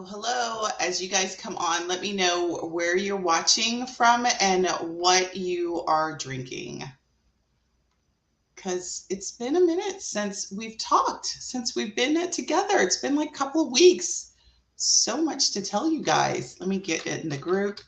Hello. As you guys come on, let me know where you're watching from and what you are drinking. Because it's been a minute since we've talked, since we've been together. It's been like a couple of weeks. So much to tell you guys. Let me get it in the group.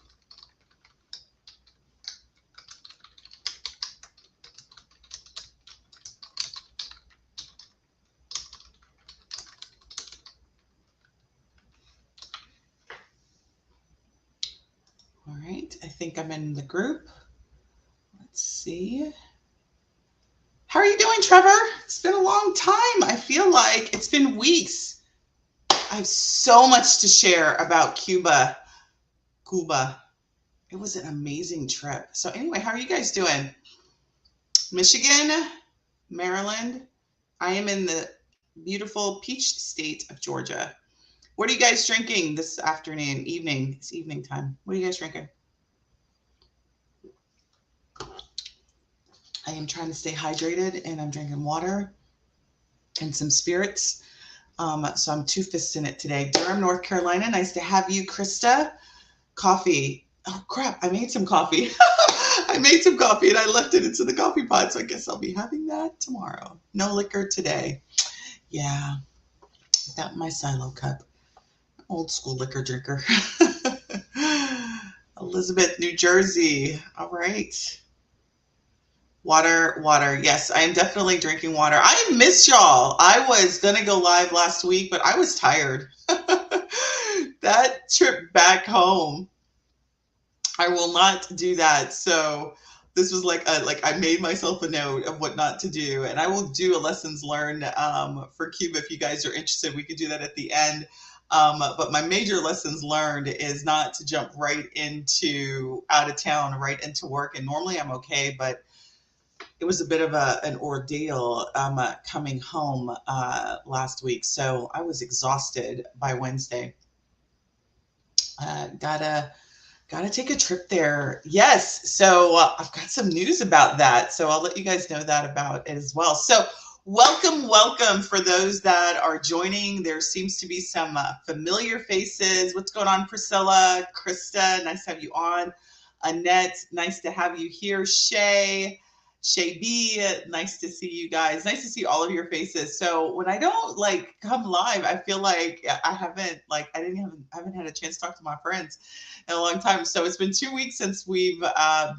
All right. I think I'm in the group. Let's see. How are you doing, Trevor? It's been a long time. I feel like it's been weeks. I have so much to share about Cuba. It was an amazing trip. So anyway, how are you guys doing? Michigan, Maryland. I am in the beautiful peach state of Georgia. What are you guys drinking this afternoon, evening? It's evening time. What are you guys drinking? I am trying to stay hydrated and I'm drinking water and some spirits. So I'm two-fists in it today. Durham, North Carolina. Nice to have you, Krista. Coffee. Oh, crap. I made some coffee. I made some coffee and I left it into the coffee pot. So I guess I'll be having that tomorrow. No liquor today. Yeah. Without my silo cup. Old school liquor drinker. Elizabeth, New Jersey. All right. Water. Yes, I am definitely drinking water. I miss y'all. I was going to go live last week, but I was tired. That trip back home, I will not do that. So this was like I made myself a note of what not to do, and I will do a lessons learned for Cuba if you guys are interested. We could do that at the end. But my major lessons learned is not to jump right into out of town, right into work. And normally I'm okay, but it was a bit of an ordeal coming home last week. So I was exhausted by Wednesday. Gotta take a trip there. Yes. So I've got some news about that. So I'll let you guys know that about it as well. So welcome for those that are joining. There seems to be some familiar faces. What's going on, Priscilla? Krista, nice to have you on. Annette, nice to have you here. Shay B, nice to see you guys. Nice to see all of your faces. So when I don't come live, I feel like I haven't had a chance to talk to my friends in a long time. So it's been 2 weeks since we've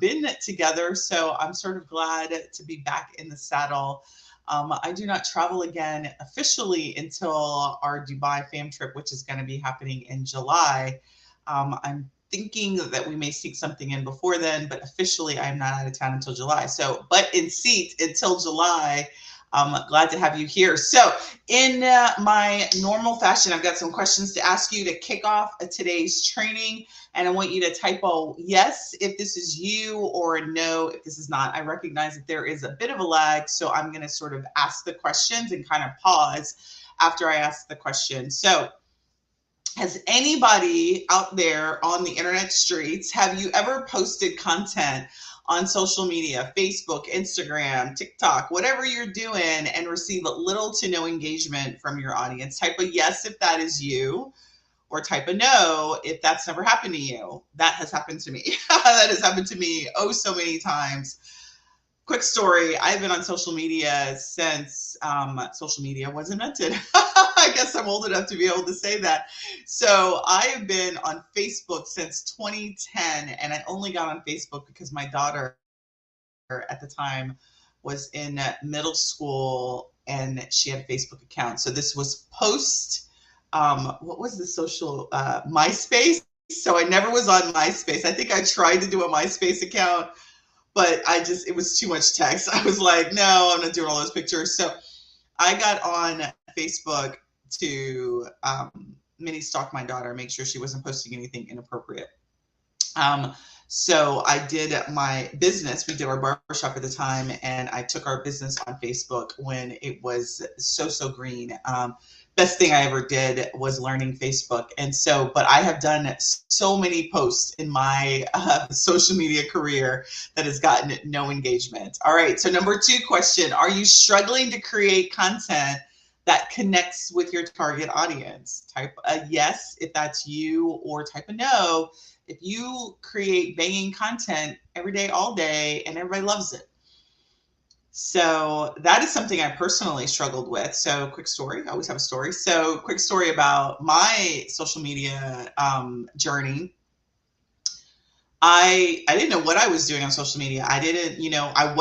been together. So I'm sort of glad to be back in the saddle. I do not travel again officially until our Dubai fam trip, which is going to be happening in July. I'm thinking that we may sneak something in before then, but officially I'm not out of town until July. So, but in seat until July. I'm glad to have you here. So in my normal fashion, I've got some questions to ask you to kick off today's training. And I want you to type a yes if this is you or a no if this is not. I recognize that there is a bit of a lag. So I'm going to sort of ask the questions and kind of pause after I ask the question. So has anybody out there on the internet streets, have you ever posted content on social media, Facebook, Instagram, TikTok, whatever you're doing, and receive little to no engagement from your audience? Type a yes if that is you, or type a no if that's never happened to you. That has happened to me. That has happened to me oh so many times. Quick story, I've been on social media since social media was invented. I guess I'm old enough to be able to say that. So I have been on Facebook since 2010, and I only got on Facebook because my daughter at the time was in middle school and she had a Facebook account. So this was post, what was the social, MySpace? So I never was on MySpace. I think I tried to do a MySpace account, but it was too much text. I was like, no, I'm not doing all those pictures. So I got on Facebook to mini stalk my daughter, make sure she wasn't posting anything inappropriate. So I did my business. We did our barbershop at the time, and I took our business on Facebook when it was so green. Best thing I ever did was learning Facebook. And so, but I have done so many posts in my social media career that has gotten no engagement. All right. So number 2 question, are you struggling to create content that connects with your target audience. Type a yes if that's you, or type a no if you create banging content every day, all day, and everybody loves it. So that is something I personally struggled with. So quick story, I always have a story. So quick story about my social media journey. I didn't know what I was doing on social media. I didn't, I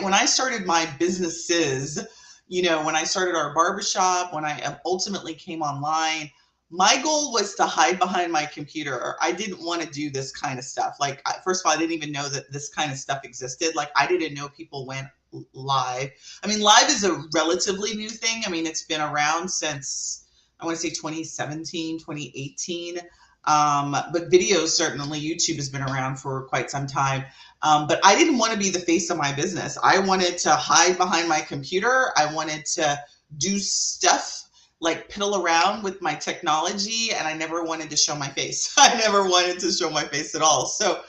when I started my businesses, when I started our barbershop, when I ultimately came online, my goal was to hide behind my computer. I didn't want to do this kind of stuff. Like, first of all, I didn't even know that this kind of stuff existed. Like, I didn't know people went live. I mean, live is a relatively new thing. I mean, it's been around since, I want to say 2017, 2018. But videos, certainly YouTube has been around for quite some time. But I didn't want to be the face of my business. I wanted to hide behind my computer. I wanted to do stuff like piddle around with my technology, and I never wanted to show my face. I never wanted to show my face at all. So,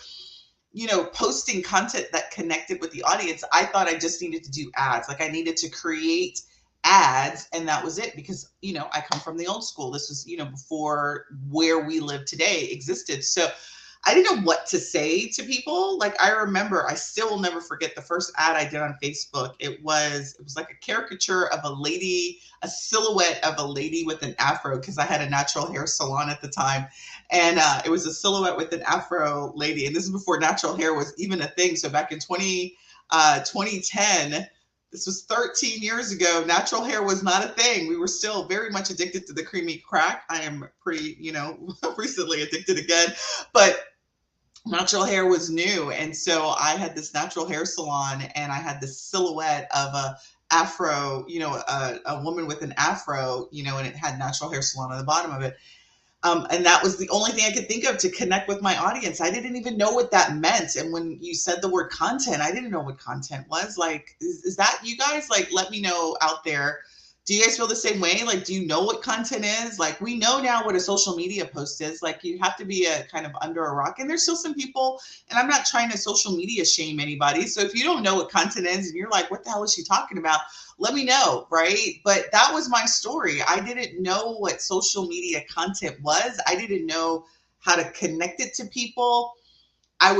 posting content that connected with the audience, I thought I just needed to do ads. Like, I needed to create ads, and that was it, because I come from the old school. This was before where we live today existed. So I didn't know what to say to people. Like, I remember, I still will never forget the first ad I did on Facebook. It was like a caricature of a lady, a silhouette of a lady with an afro, because I had a natural hair salon at the time. And it was a silhouette with an afro lady. And this is before natural hair was even a thing. So back in 2010, this was 13 years ago, natural hair was not a thing. We were still very much addicted to the creamy crack. I am pretty, recently addicted again. But natural hair was new. And so I had this natural hair salon, and I had this silhouette of a afro, a woman with an afro, and it had natural hair salon on the bottom of it. And that was the only thing I could think of to connect with my audience. I didn't even know what that meant. And when you said the word content, I didn't know what content was. Like, is that you guys? Like, let me know out there. Do you guys feel the same way? Like, do you know what content is? Like, we know now what a social media post is. Like, you have to be a kind of under a rock. And there's still some people, and I'm not trying to social media shame anybody. So if you don't know what content is and you're like, what the hell is she talking about? Let me know, right? But that was my story. I didn't know what social media content was. I didn't know how to connect it to people. I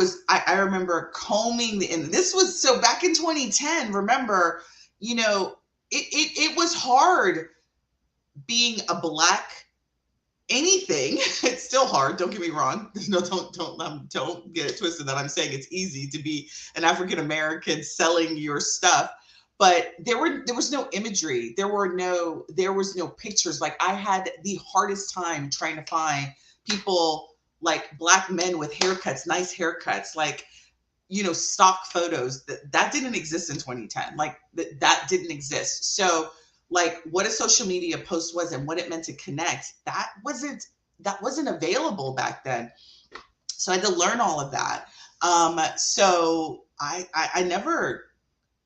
remember combing and this was, so back in 2010, remember, it was hard being a Black anything. It's still hard. Don't get me wrong. No, don't get it twisted that I'm saying it's easy to be an African American selling your stuff. But there was no imagery. There was no pictures. Like, I had the hardest time trying to find people, like Black men with haircuts, nice haircuts, like, stock photos. That didn't exist in 2010. Like, that didn't exist. So, like, what a social media post was and what it meant to connect, that wasn't available back then. So I had to learn all of that. So I never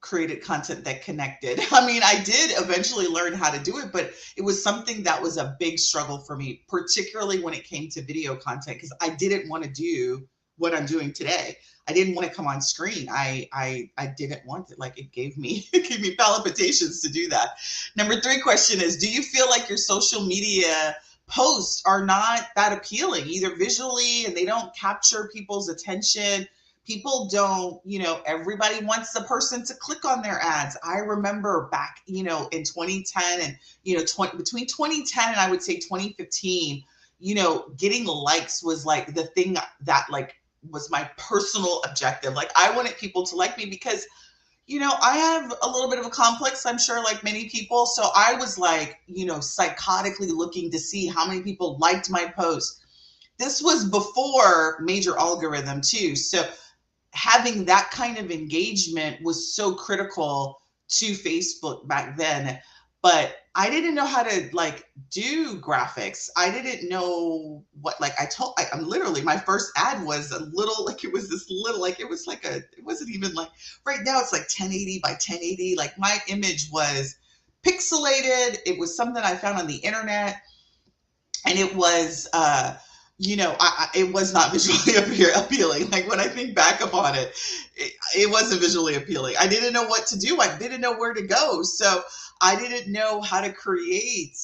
created content that connected. I mean, I did eventually learn how to do it, but it was something that was a big struggle for me, particularly when it came to video content, because I didn't want to do what I'm doing today. I didn't want to come on screen. I didn't want it. Like, it gave me palpitations to do that. Number 3 question is, do you feel like your social media posts are not that appealing, either visually, and they don't capture people's attention? People don't, everybody wants the person to click on their ads. I remember back, in 2010 and, between 2010 and I would say 2015, getting likes was like the thing that like was my personal objective. Like, I wanted people to like me because, I have a little bit of a complex, I'm sure, like many people. So I was like, psychotically looking to see how many people liked my post. This was before major algorithm too. So having that kind of engagement was so critical to Facebook back then. But I didn't know how to like do graphics. I didn't know what, I'm literally, my first ad was a little, like, it was this little, like, it was like it wasn't even like, right now it's like 1080 by 1080. Like, my image was pixelated. It was something I found on the internet. And it was, it was not visually appealing. Like when I think back upon it, it wasn't visually appealing. I didn't know what to do. I didn't know where to go. So I didn't know how to create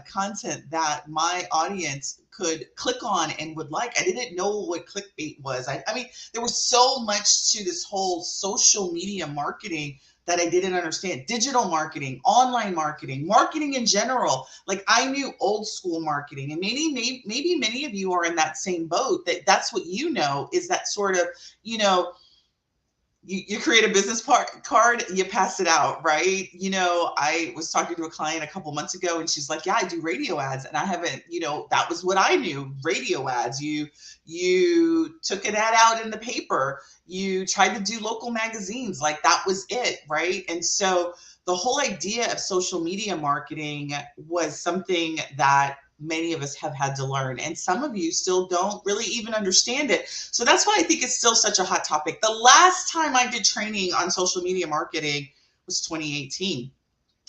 content that my audience could click on and would like. I didn't know what clickbait was. I mean, there was so much to this whole social media marketing that I didn't understand. Digital marketing, online marketing, marketing in general. Like I knew old school marketing, and maybe many of you are in that same boat. That's what you know, is that sort of, you know, you create a business card, you pass it out, right? I was talking to a client a couple months ago and she's like, yeah, I do radio ads. And I haven't, that was what I knew, radio ads. You took an ad out in the paper, you tried to do local magazines, like that was it, right? And so the whole idea of social media marketing was something that many of us have had to learn, and some of you still don't really even understand it. So that's why I think it's still such a hot topic. The last time I did training on social media marketing was 2018.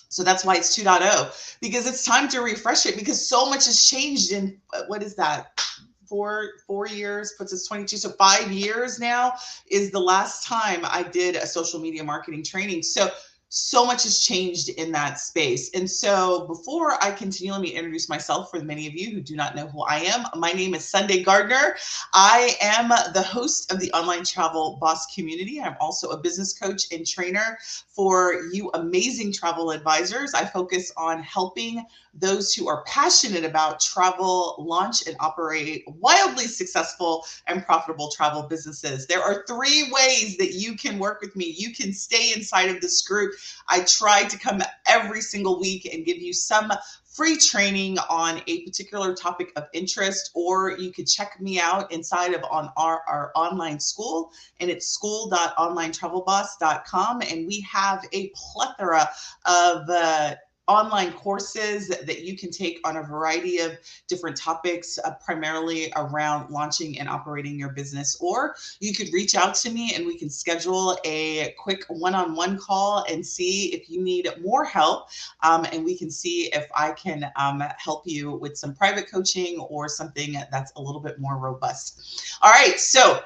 So that's why it's 2.0, because it's time to refresh it, because so much has changed in, what is that? 4 years puts us 22. So 5 years now is the last time I did a social media marketing training. So much has changed in that space. And so before I continue, let me introduce myself for many of you who do not know who I am. My name is Sunday Gardner. I am the host of the Online Travel Boss community. I'm also a business coach and trainer for you amazing travel advisors. I focus on helping those who are passionate about travel launch and operate wildly successful and profitable travel businesses. There are 3 ways that you can work with me. You can stay inside of this group. I try to come every single week and give you some free training on a particular topic of interest, or you could check me out inside of our online school, and it's school.onlinetravelboss.com. And we have a plethora of online courses that you can take on a variety of different topics, primarily around launching and operating your business. Or you could reach out to me and we can schedule a quick one-on-one call and see if you need more help. And we can see if I can help you with some private coaching or something that's a little bit more robust. All right, so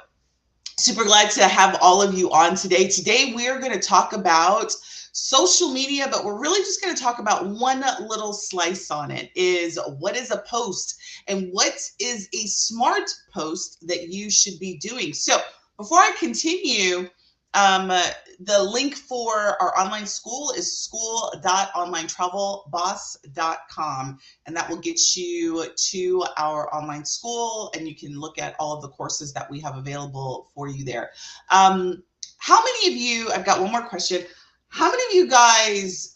super glad to have all of you on today. Today, we are going to talk about social media, but we're really just going to talk about one little slice on it, is what is a post and what is a smart post that you should be doing. So before I continue, the link for our online school is school.onlinetravelboss.com, and that will get you to our online school, and you can look at all of the courses that we have available for you there. How many of you, I've got one more question. How many of you guys,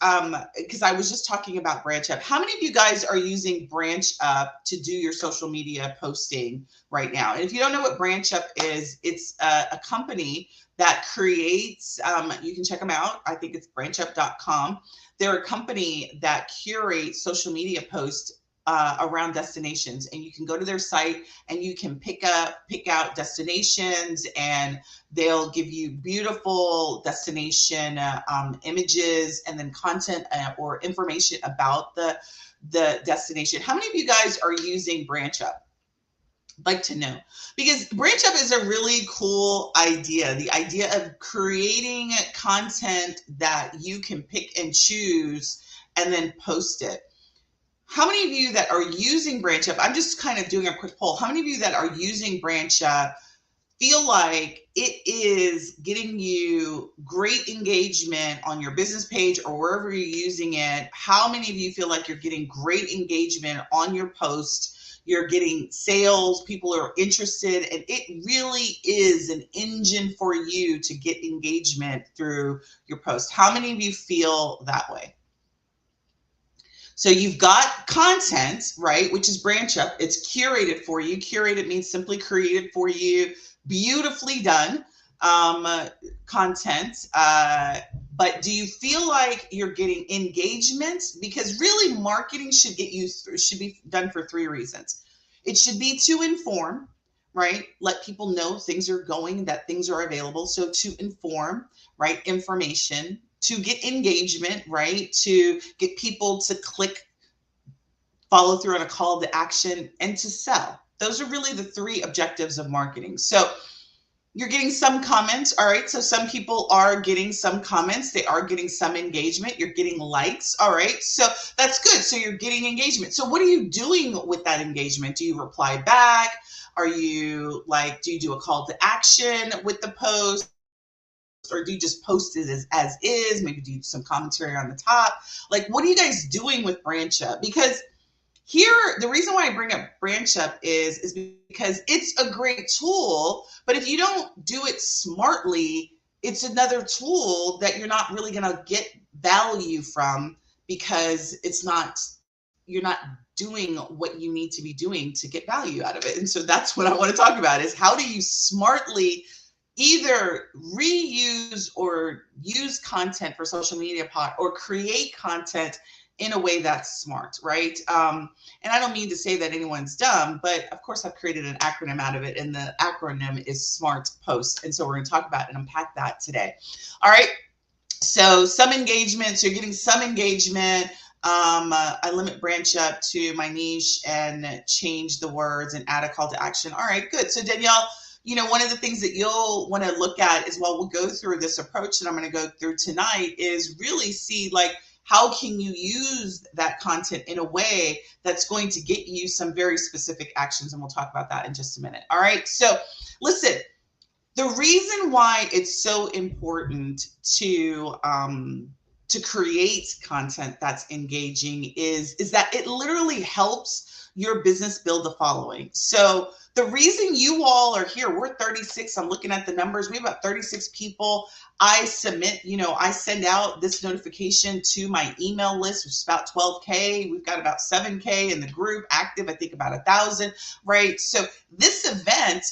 because I was just talking about Branch Up, how many of you guys are using Branch Up to do your social media posting right now? And if you don't know what Branch Up is, it's a company that creates, you can check them out. I think it's branchup.com. They're a company that curates social media posts around destinations, and you can go to their site and you can pick out destinations, and they'll give you beautiful destination images and then content or information about the destination. How many of you guys are using Branch Up? I'd like to know, because Branch Up is a really cool idea. The idea of creating content that you can pick and choose and then post it. How many of you that are using Branch Up, I'm just kind of doing a quick poll. How many of you that are using Branch Up feel like it is getting you great engagement on your business page or wherever you're using it? How many of you feel like you're getting great engagement on your post? You're getting sales, people are interested, and it really is an engine for you to get engagement through your post. How many of you feel that way? So you've got content, right, which is Branch Up. It's curated for you. Curated means simply created for you, beautifully done content. But do you feel like you're getting engagement? Because really, marketing should be done for 3 reasons. It should be to inform, right? Let people know things are going, that things are available. So to inform, right? Information. To get engagement, right? To get people to click, follow through on a call to action, and to sell. Those are really the three objectives of marketing. So you're getting some comments. All right. So some people are getting some comments. They are getting some engagement. You're getting likes. All right. So that's good. So you're getting engagement. So what are you doing with that engagement? Do you reply back? Are you like, do you do a call to action with the post? Or do you just post it as is? Maybe do some commentary on the top. Like, what are you guys doing with Branch Up? Because here, the reason why I bring up Branch Up is because it's a great tool, but if you don't do it smartly, it's another tool that you're not really going to get value from, because you're not doing what you need to be doing to get value out of it. And so that's what I want to talk about, is how do you smartly either reuse or use content for social media or create content in a way that's smart, right? And I don't mean to say that anyone's dumb, but of course I've created an acronym out of it, and the acronym is SMART Post. And so we're going to talk about and unpack that today. All right. So some engagement, so you're getting some engagement. I limit Branch Up to my niche and change the words and add a call to action. All right, good. So Danielle, one of the things that you'll want to look at is, well, we'll go through this approach that I'm going to go through tonight, is really see, like, how can you use that content in a way that's going to get you some very specific actions? And we'll talk about that in just a minute. All right. So listen, the reason why it's so important to create content that's engaging is that it literally helps your business build a following. So the reason you all are here, we're 36. I'm looking at the numbers. We have about 36 people. I send out this notification to my email list, which is about 12K. We've got about 7K in the group active, I think about 1,000, right? So this event,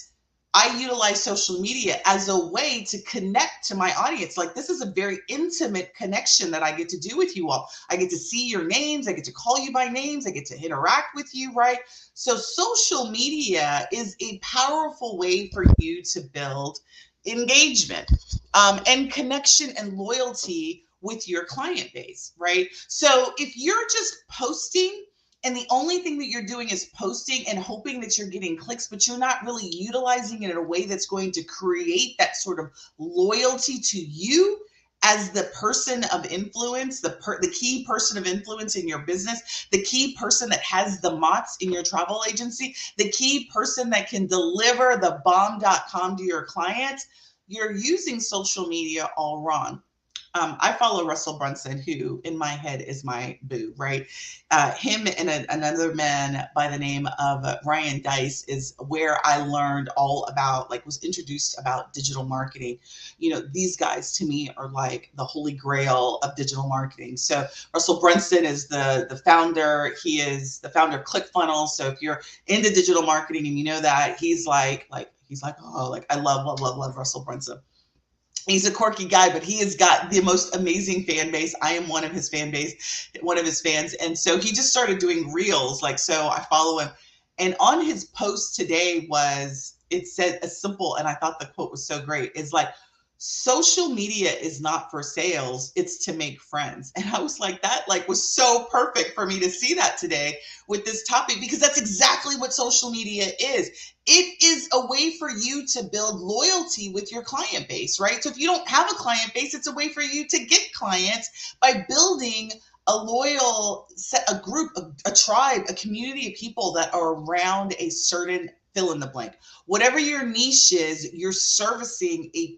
I utilize social media as a way to connect to my audience. Like, this is a very intimate connection that I get to do with you all. I get to see your names. I get to call you by names. I get to interact with you, right? So social media is a powerful way for you to build engagement and connection and loyalty with your client base, right? So if you're just posting, and the only thing that you're doing is posting and hoping that you're getting clicks, but you're not really utilizing it in a way that's going to create that sort of loyalty to you as the person of influence, the key person of influence in your business, the key person that has the mots in your travel agency, the key person that can deliver the bomb.com to your clients, you're using social media all wrong. I follow Russell Brunson, who in my head is my boo, right? Him and another man by the name of Ryan Dice is where I learned all about, like, was introduced about digital marketing. These guys to me are like the holy grail of digital marketing. So Russell Brunson is the founder. He is the founder of ClickFunnels. So if you're into digital marketing and you know that, he's like, oh, like, I love Russell Brunson. He's a quirky guy, but he has got the most amazing fan base. I am one of his fans. And so he just started doing reels. So I follow him. And on his post today it said a simple, and I thought the quote was so great. It's like, social media is not for sales, it's to make friends. And I was like, that was so perfect for me to see that today with this topic, because that's exactly what social media is. It is a way for you to build loyalty with your client base, right? So if you don't have a client base, it's a way for you to get clients by building a loyal set, a group, a tribe, a community of people that are around a certain fill in the blank. Whatever your niche is, you're servicing a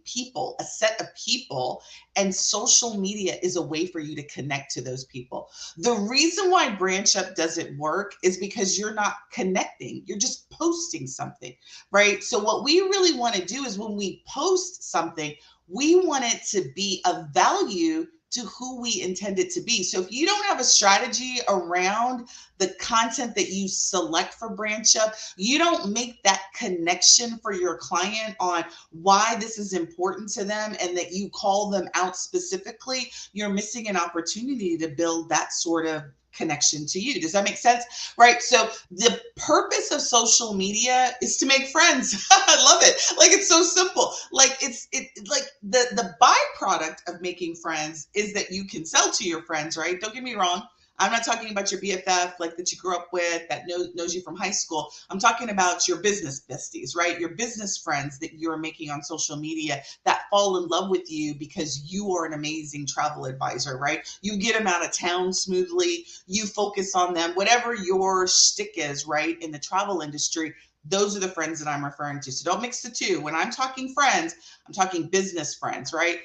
set of people, and social media is a way for you to connect to those people. The reason why Branch Up doesn't work is because you're not connecting. You're just posting something, right? So what we really want to do is, when we post something, we want it to be of value to who we intend it to be. So if you don't have a strategy around the content that you select for Branch Up, you don't make that connection for your client on why this is important to them, and that you call them out specifically, you're missing an opportunity to build that sort of connection to you. Does that make sense? Right? So the purpose of social media is to make friends. I love it. Like, it's so simple. Like, the byproduct of making friends is that you can sell to your friends, right? Don't get me wrong. I'm not talking about your BFF, like that you grew up with, that knows you from high school. I'm talking about your business besties, right? Your business friends that you're making on social media that fall in love with you because you are an amazing travel advisor, right? You get them out of town smoothly. You focus on them, whatever your shtick is, right? In the travel industry, those are the friends that I'm referring to. So don't mix the two. When I'm talking friends, I'm talking business friends, right?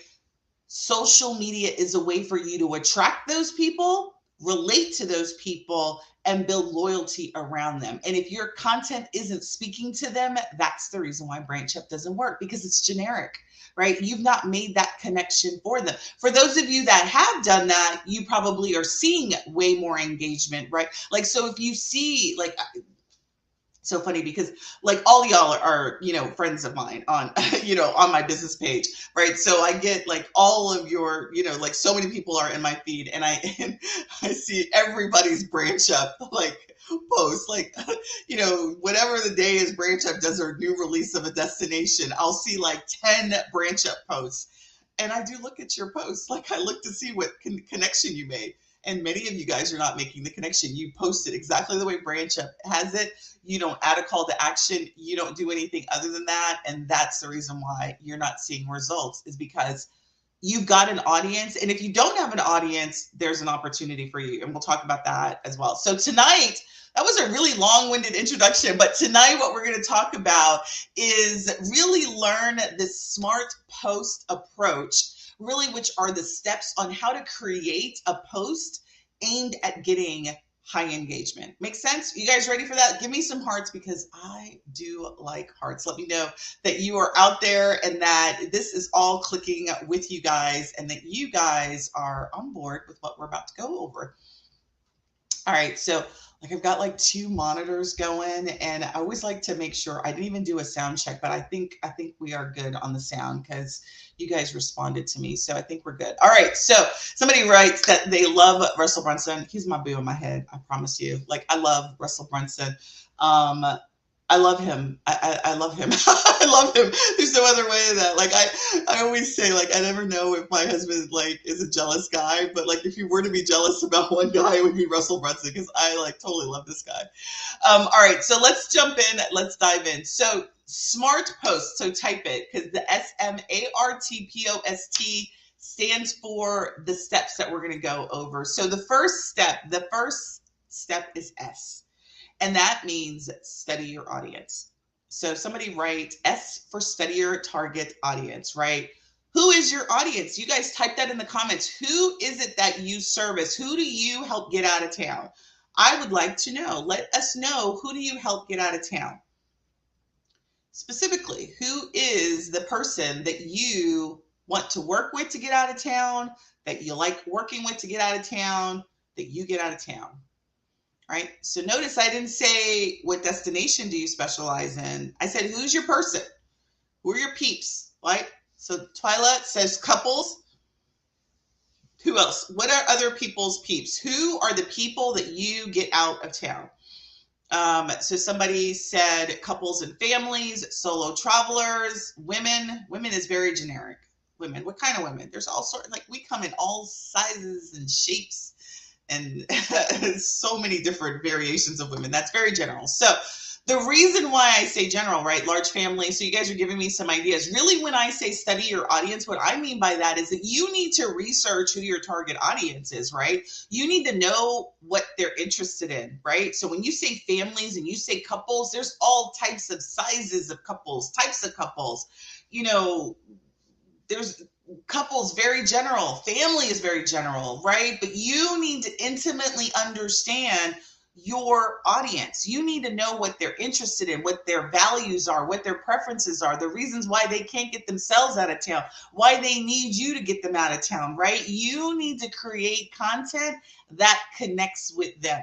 Social media is a way for you to attract those people, relate to those people, and build loyalty around them. And if your content isn't speaking to them, that's the reason why Branch Up doesn't work, because it's generic, right? You've not made that connection for them. For those of you that have done that, you probably are seeing way more engagement, right? Like, so if you see, like, so funny because like all y'all are, friends of mine on, on my business page, right? So I get like all of your, like so many people are in my feed, and and I see everybody's Branch Up like post, like, whatever the day is Branch Up does their new release of a destination, I'll see like 10 Branch Up posts. And I do look at your posts, like I look to see what connection you made. And many of you guys are not making the connection. You post it exactly the way Branch Up has it. You don't add a call to action. You don't do anything other than that. And that's the reason why you're not seeing results, is because you've got an audience. And if you don't have an audience, there's an opportunity for you. And we'll talk about that as well. So tonight, that was a really long-winded introduction, but tonight what we're going to talk about is really learn the SMART post approach, really, which are the steps on how to create a post aimed at getting high engagement. Make sense? You guys ready for that? Give me some hearts, because I do like hearts. Let me know that you are out there and that this is all clicking with you guys and that you guys are on board with what we're about to go over. All right, so like I've got like 2 monitors going, and I always like to make sure. I didn't even do a sound check, but I think we are good on the sound because you guys responded to me, so I think we're good. All right, so somebody writes that they love Russell Brunson. He's my boo in my head, I promise you. Like, I love Russell Brunson. I love him. I love him. I love him. There's no other way than that. Like I always say, like, I never know if my husband like is a jealous guy, but like if you were to be jealous about one guy, it would be Russell Brunson, because I like totally love this guy. All right, so let's jump in. Let's dive in. So SMART post. So type it, because the S.M.A.R.T post stands for the steps that we're going to go over. So the first step is S. And that means study your audience. So somebody write S for study your target audience, right? Who is your audience? You guys type that in the comments. Who is it that you service? Who do you help get out of town? I would like to know. Let us know, who do you help get out of town? Specifically, who is the person that you want to work with to get out of town, that you like working with to get out of town, that you get out of town? Right? So notice I didn't say what destination do you specialize in. I said, who's your person? Who are your peeps? Right? So Twyla says couples. Who else? What are other people's peeps? Who are the people that you get out of town? So somebody said couples and families, solo travelers, women. Women is very generic. Women. What kind of women? There's all sorts. Like, we come in all sizes and shapes and so many different variations of women. That's very general. So the reason why I say general, right? Large family. So you guys are giving me some ideas. Really, when I say study your audience, what I mean by that is that you need to research who your target audience is, right? You need to know what they're interested in, right? So when you say families and you say couples, there's all types of sizes of couples, types of couples. There's couples, very general. Family is very general, right? But you need to intimately understand your audience. You need to know what they're interested in, what their values are, what their preferences are, the reasons why they can't get themselves out of town, why they need you to get them out of town, right? You need to create content that connects with them.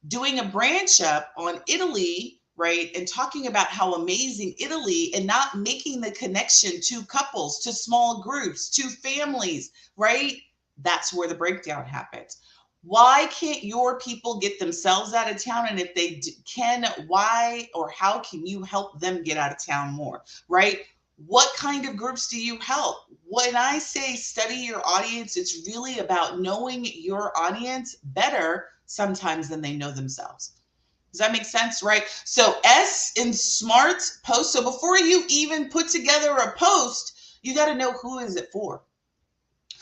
Doing a branch up on Italy, right, and talking about how amazing Italy, and not making the connection to couples, to small groups, to families, right? That's where the breakdown happens. Why can't your people get themselves out of town? And if they can, why or how can you help them get out of town more, right? What kind of groups do you help? When I say study your audience, it's really about knowing your audience better sometimes than they know themselves. Does that make sense? Right? So S in SMART, post. So before you even put together a post, you got to know who is it for.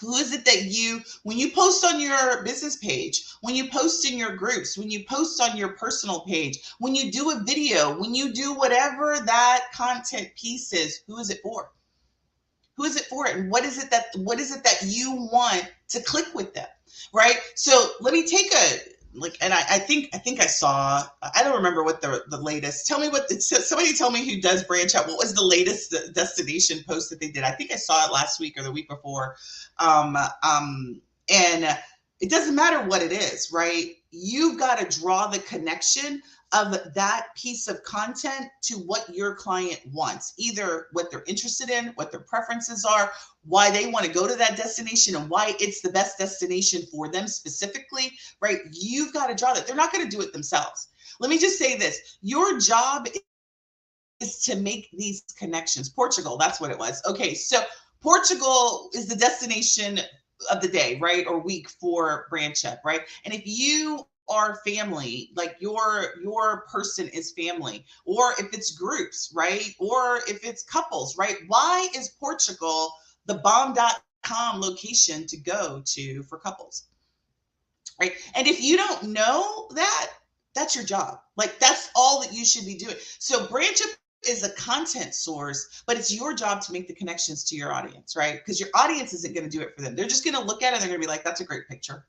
Who is it that when you post on your business page, when you post in your groups, when you post on your personal page, when you do a video, when you do whatever that content piece is, who is it for? Who is it for? And what is it that you want to click with them? Right? So let me take and I think I saw, I don't remember what the latest, tell me somebody tell me who does branch out, what was the latest destination post that they did? I think I saw it last week or the week before. Um, and it doesn't matter what it is, right? You've got to draw the connection of that piece of content to what your client wants, either what they're interested in, what their preferences are, why they want to go to that destination, and why it's the best destination for them specifically, right? You've got to draw that. They're not going to do it themselves. Let me just say this. Your job is to make these connections. Portugal, that's what it was. Okay, so Portugal is the destination of the day, right? Or week for Branch Up, right? And if you are family, like your person is family, or if it's groups, right? Or if it's couples, right? Why is Portugal the bomb.com location to go to for couples? Right? And if you don't know that, that's your job. Like that's all that you should be doing. So Branch Up is a content source, but it's your job to make the connections to your audience, right? Because your audience isn't going to do it for them. They're just going to look at it and they're going to be like, that's a great picture.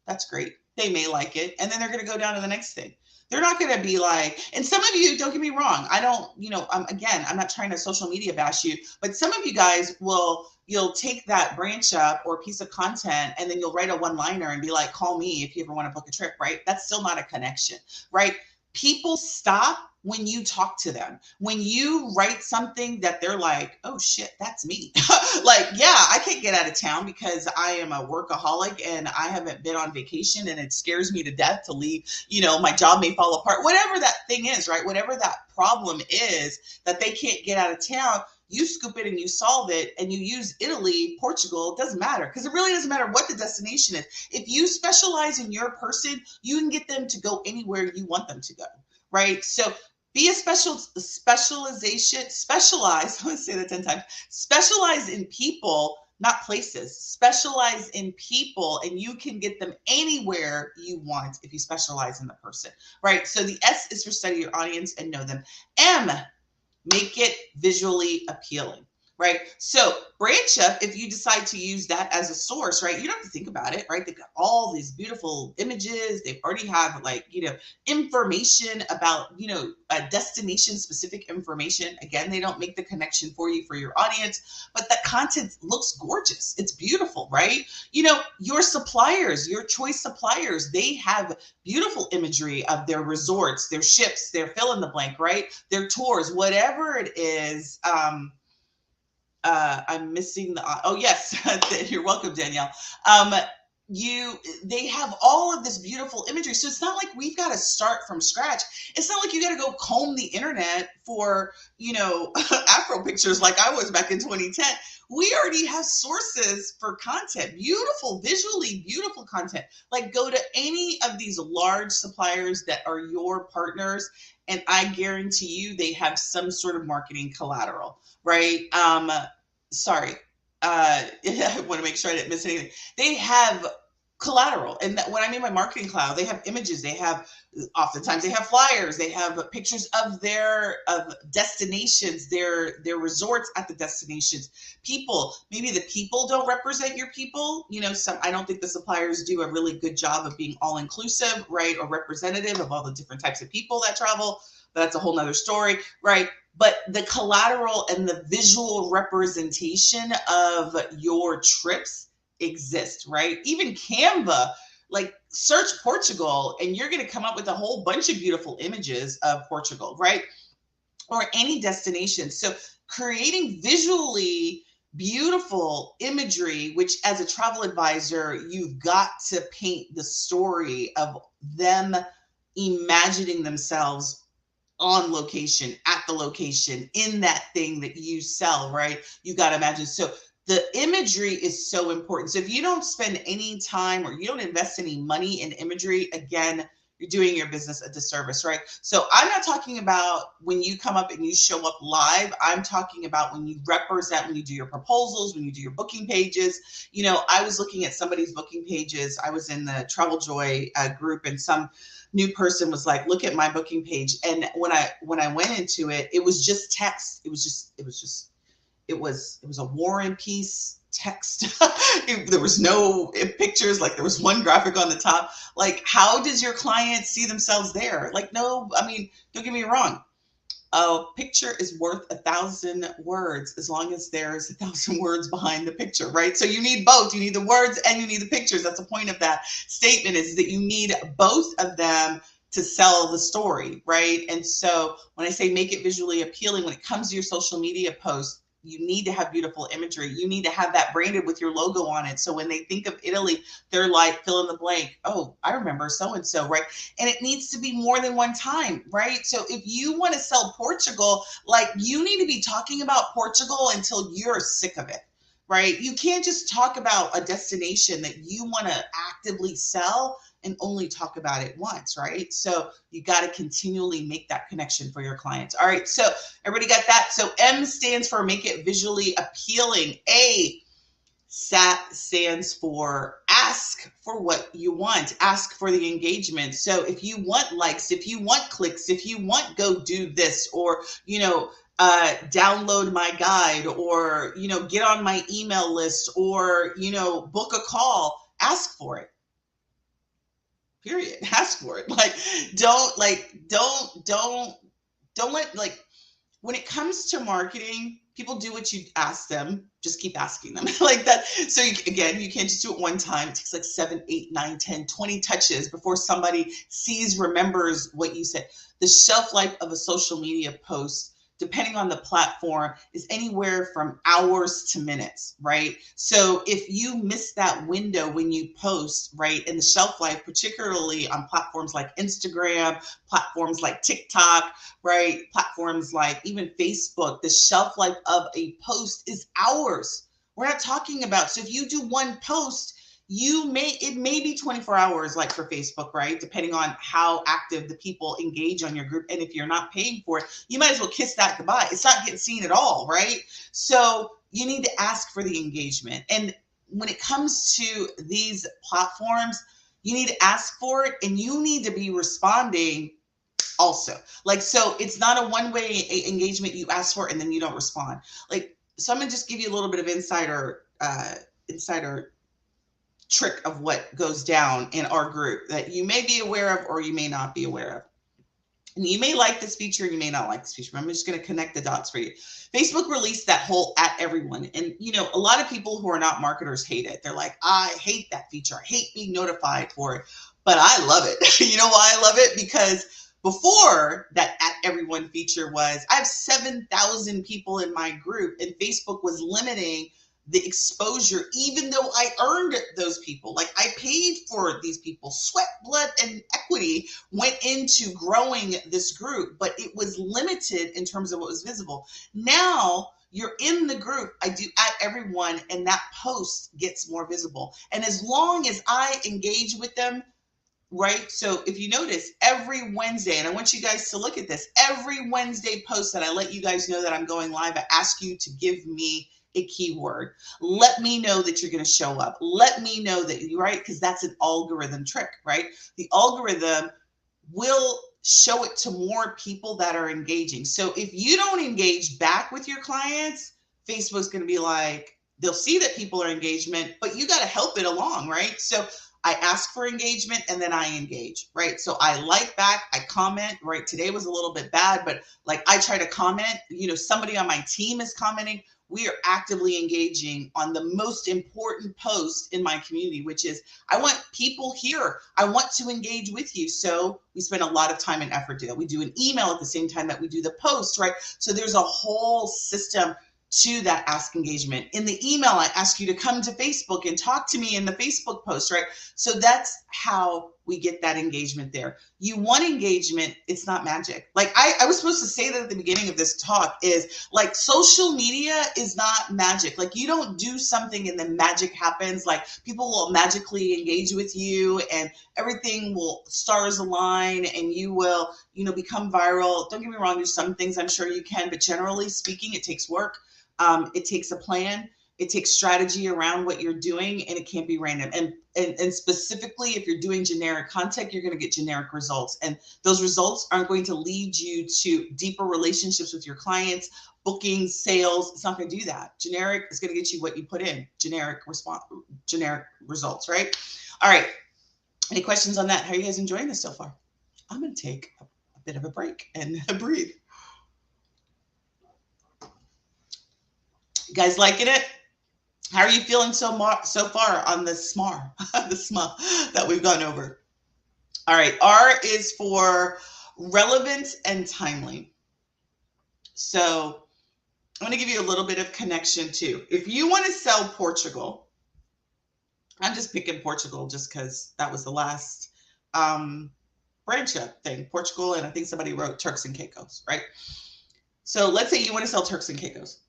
That's great. They may like it. And then they're going to go down to the next thing. They're not going to be like, and some of you, don't get me wrong. I don't, I'm not trying to social media bash you, but some of you guys you'll take that branch up or piece of content and then you'll write a one-liner and be like, call me if you ever want to book a trip, right? That's still not a connection, right? People stop when you talk to them. When you write something that they're like, oh shit, that's me. Like, yeah, I can't get out of town because I am a workaholic and I haven't been on vacation and it scares me to death to leave. My job may fall apart, whatever that thing is, right? Whatever that problem is that they can't get out of town, you scoop it and you solve it and you use Italy, Portugal, it doesn't matter because it really doesn't matter what the destination is. If you specialize in your person, you can get them to go anywhere you want them to go, right? So be a specialize, I want to say that 10 times, specialize in people, not places. Specialize in people and you can get them anywhere you want if you specialize in the person, right? So the S is for study your audience and know them. M, make it visually appealing, right? So Branch Up, if you decide to use that as a source, right, you don't have to think about it, right? They've got all these beautiful images. They already have information about, destination specific information. Again, they don't make the connection for you for your audience, but the content looks gorgeous. It's beautiful, right? Your suppliers, your choice suppliers, they have beautiful imagery of their resorts, their ships, their fill in the blank, right? Their tours, whatever it is. I'm missing oh yes, you're welcome, Danielle. They have all of this beautiful imagery. So it's not like we've got to start from scratch. It's not like you got to go comb the internet for, Afro pictures like I was back in 2010. We already have sources for content, visually beautiful content. Like go to any of these large suppliers that are your partners, and I guarantee you they have some sort of marketing collateral, right? Sorry. I want to make sure I didn't miss anything. They have collateral. And what I mean by marketing collateral, they have images, oftentimes they have flyers, they have pictures of destinations, their resorts at the destinations. Maybe the people don't represent your people. I don't think the suppliers do a really good job of being all inclusive, right? Or representative of all the different types of people that travel. But that's a whole nother story, right? But the collateral and the visual representation of your trips exist, right? Even Canva, like search Portugal and you're going to come up with a whole bunch of beautiful images of Portugal, right? Or any destination. So creating visually beautiful imagery, which as a travel advisor, you've got to paint the story of them imagining themselves on location at the location, in that thing that you sell, right? You got to imagine. So the imagery is so important. So if you don't spend any time or you don't invest any money in imagery, again, you're doing your business a disservice, right? So I'm not talking about when you come up and you show up live. I'm talking about when you represent, when you do your proposals, when you do your booking pages. You know, I was looking at somebody's booking pages. I was in the Travel Joy group, and some new person was like, look at my booking page. And when I went into it, it was just text. It was a War and Peace text. There was no pictures. Like, there was one graphic on the top. Like, how does your client see themselves there? Like, no, I mean, don't get me wrong. A picture is worth 1,000 words, as long as there's 1,000 words behind the picture, right? So you need both. You need the words and you need the pictures. That's the point of that statement, is that you need both of them to sell the story, right? And so when I say make it visually appealing, when it comes to your social media posts, you need to have beautiful imagery. You need to have that branded with your logo on it. So when they think of Italy, they're like, fill in the blank. Oh, I remember so-and-so, right? And it needs to be more than one time, right? So if you want to sell Portugal, like, you need to be talking about Portugal until you're sick of it, right? You can't just talk about a destination that you want to actively sell and only talk about it once, right? So you got to continually make that connection for your clients. All right, so everybody got that? So M stands for make it visually appealing. A stands for ask for what you want. Ask for the engagement. So if you want likes, if you want clicks, if you want go do this, or, you know, download my guide, or, you know, get on my email list, or, you know, book a call, ask for it. Period. Ask for it. Like, don't let, like, when it comes to marketing, people do what you ask them. Just keep asking them like that. So again, you can't just do it one time. It takes like 7, 8, 9, 10, 20 touches before somebody sees, remembers what you said. The shelf life of a social media post, depending on the platform, is anywhere from hours to minutes, right? So if you miss that window when you post, right, and the shelf life, particularly on platforms like Instagram, platforms like TikTok, right, platforms like even Facebook, the shelf life of a post is hours. We're not talking about, so if you do one post, it may be 24 hours, like for Facebook, right? Depending on how active the people engage on your group. And if you're not paying for it, you might as well kiss that goodbye. It's not getting seen at all, right? So you need to ask for the engagement. And when it comes to these platforms, you need to ask for it, and you need to be responding also. Like, so it's not a one-way engagement. You ask for it and then you don't respond. Like, so I'm gonna just give you a little bit of insider trick of what goes down in our group that you may be aware of or you may not be aware of. And you may like this feature and you may not like this feature. I'm just going to connect the dots for you. Facebook released that whole @everyone. And, you know, a lot of people who are not marketers hate it. They're like, I hate that feature. I hate being notified for it. But I love it. You know why I love it? Because before that @everyone feature I have 7,000 people in my group, and Facebook was limiting the exposure, even though I earned those people. Like, I paid for these people. Sweat, blood, and equity went into growing this group, but it was limited in terms of what was visible. Now you're in the group, I do @everyone, and that post gets more visible. And as long as I engage with them, right? So if you notice, every Wednesday, and I want you guys to look at this, every Wednesday post that I let you guys know that I'm going live, I ask you to give me a keyword. Let me know that you're going to show up. Let me know that you're right, because that's an algorithm trick, right? The algorithm will show it to more people that are engaging. So if you don't engage back with your clients, Facebook's going to be like, they'll see that people are engagement, but you got to help it along, right? So I ask for engagement and then I engage, right? So I like back, I comment, right? Today was a little bit bad, but like, I try to comment, you know, somebody on my team is commenting. We are actively engaging on the most important post in my community, which is, I want people here. I want to engage with you. So we spend a lot of time and effort to that. We do an email at the same time that we do the post, right? So there's a whole system to that ask engagement. In the email, I ask you to come to Facebook and talk to me in the Facebook post, right? So that's how we get that engagement there. You want engagement, it's not magic. Like I was supposed to say that at the beginning of this talk, is like social media is not magic. Like you don't do something and then magic happens. Like people will magically engage with you and everything will, stars align and you will, become viral. Don't get me wrong, there's some things I'm sure you can, but generally speaking, it takes work. It takes a plan. It takes strategy around what you're doing, and it can't be random. And specifically, if you're doing generic content, you're going to get generic results. And those results aren't going to lead you to deeper relationships with your clients, bookings, sales. It's not going to do that. Generic is going to get you what you put in. Generic results, right? All right. Any questions on that? How are you guys enjoying this so far? I'm going to take a bit of a break and breathe. You guys liking it? How are you feeling so far on the S.M.A.R.T, the S.M.A.R.T that we've gone over? All right, R is for relevant and timely. So I'm going to give you a little bit of connection too. If you want to sell Portugal, I'm just picking Portugal just because that was the last branch up thing, Portugal, and I think somebody wrote Turks and Caicos, right? So let's say you want to sell Turks and Caicos.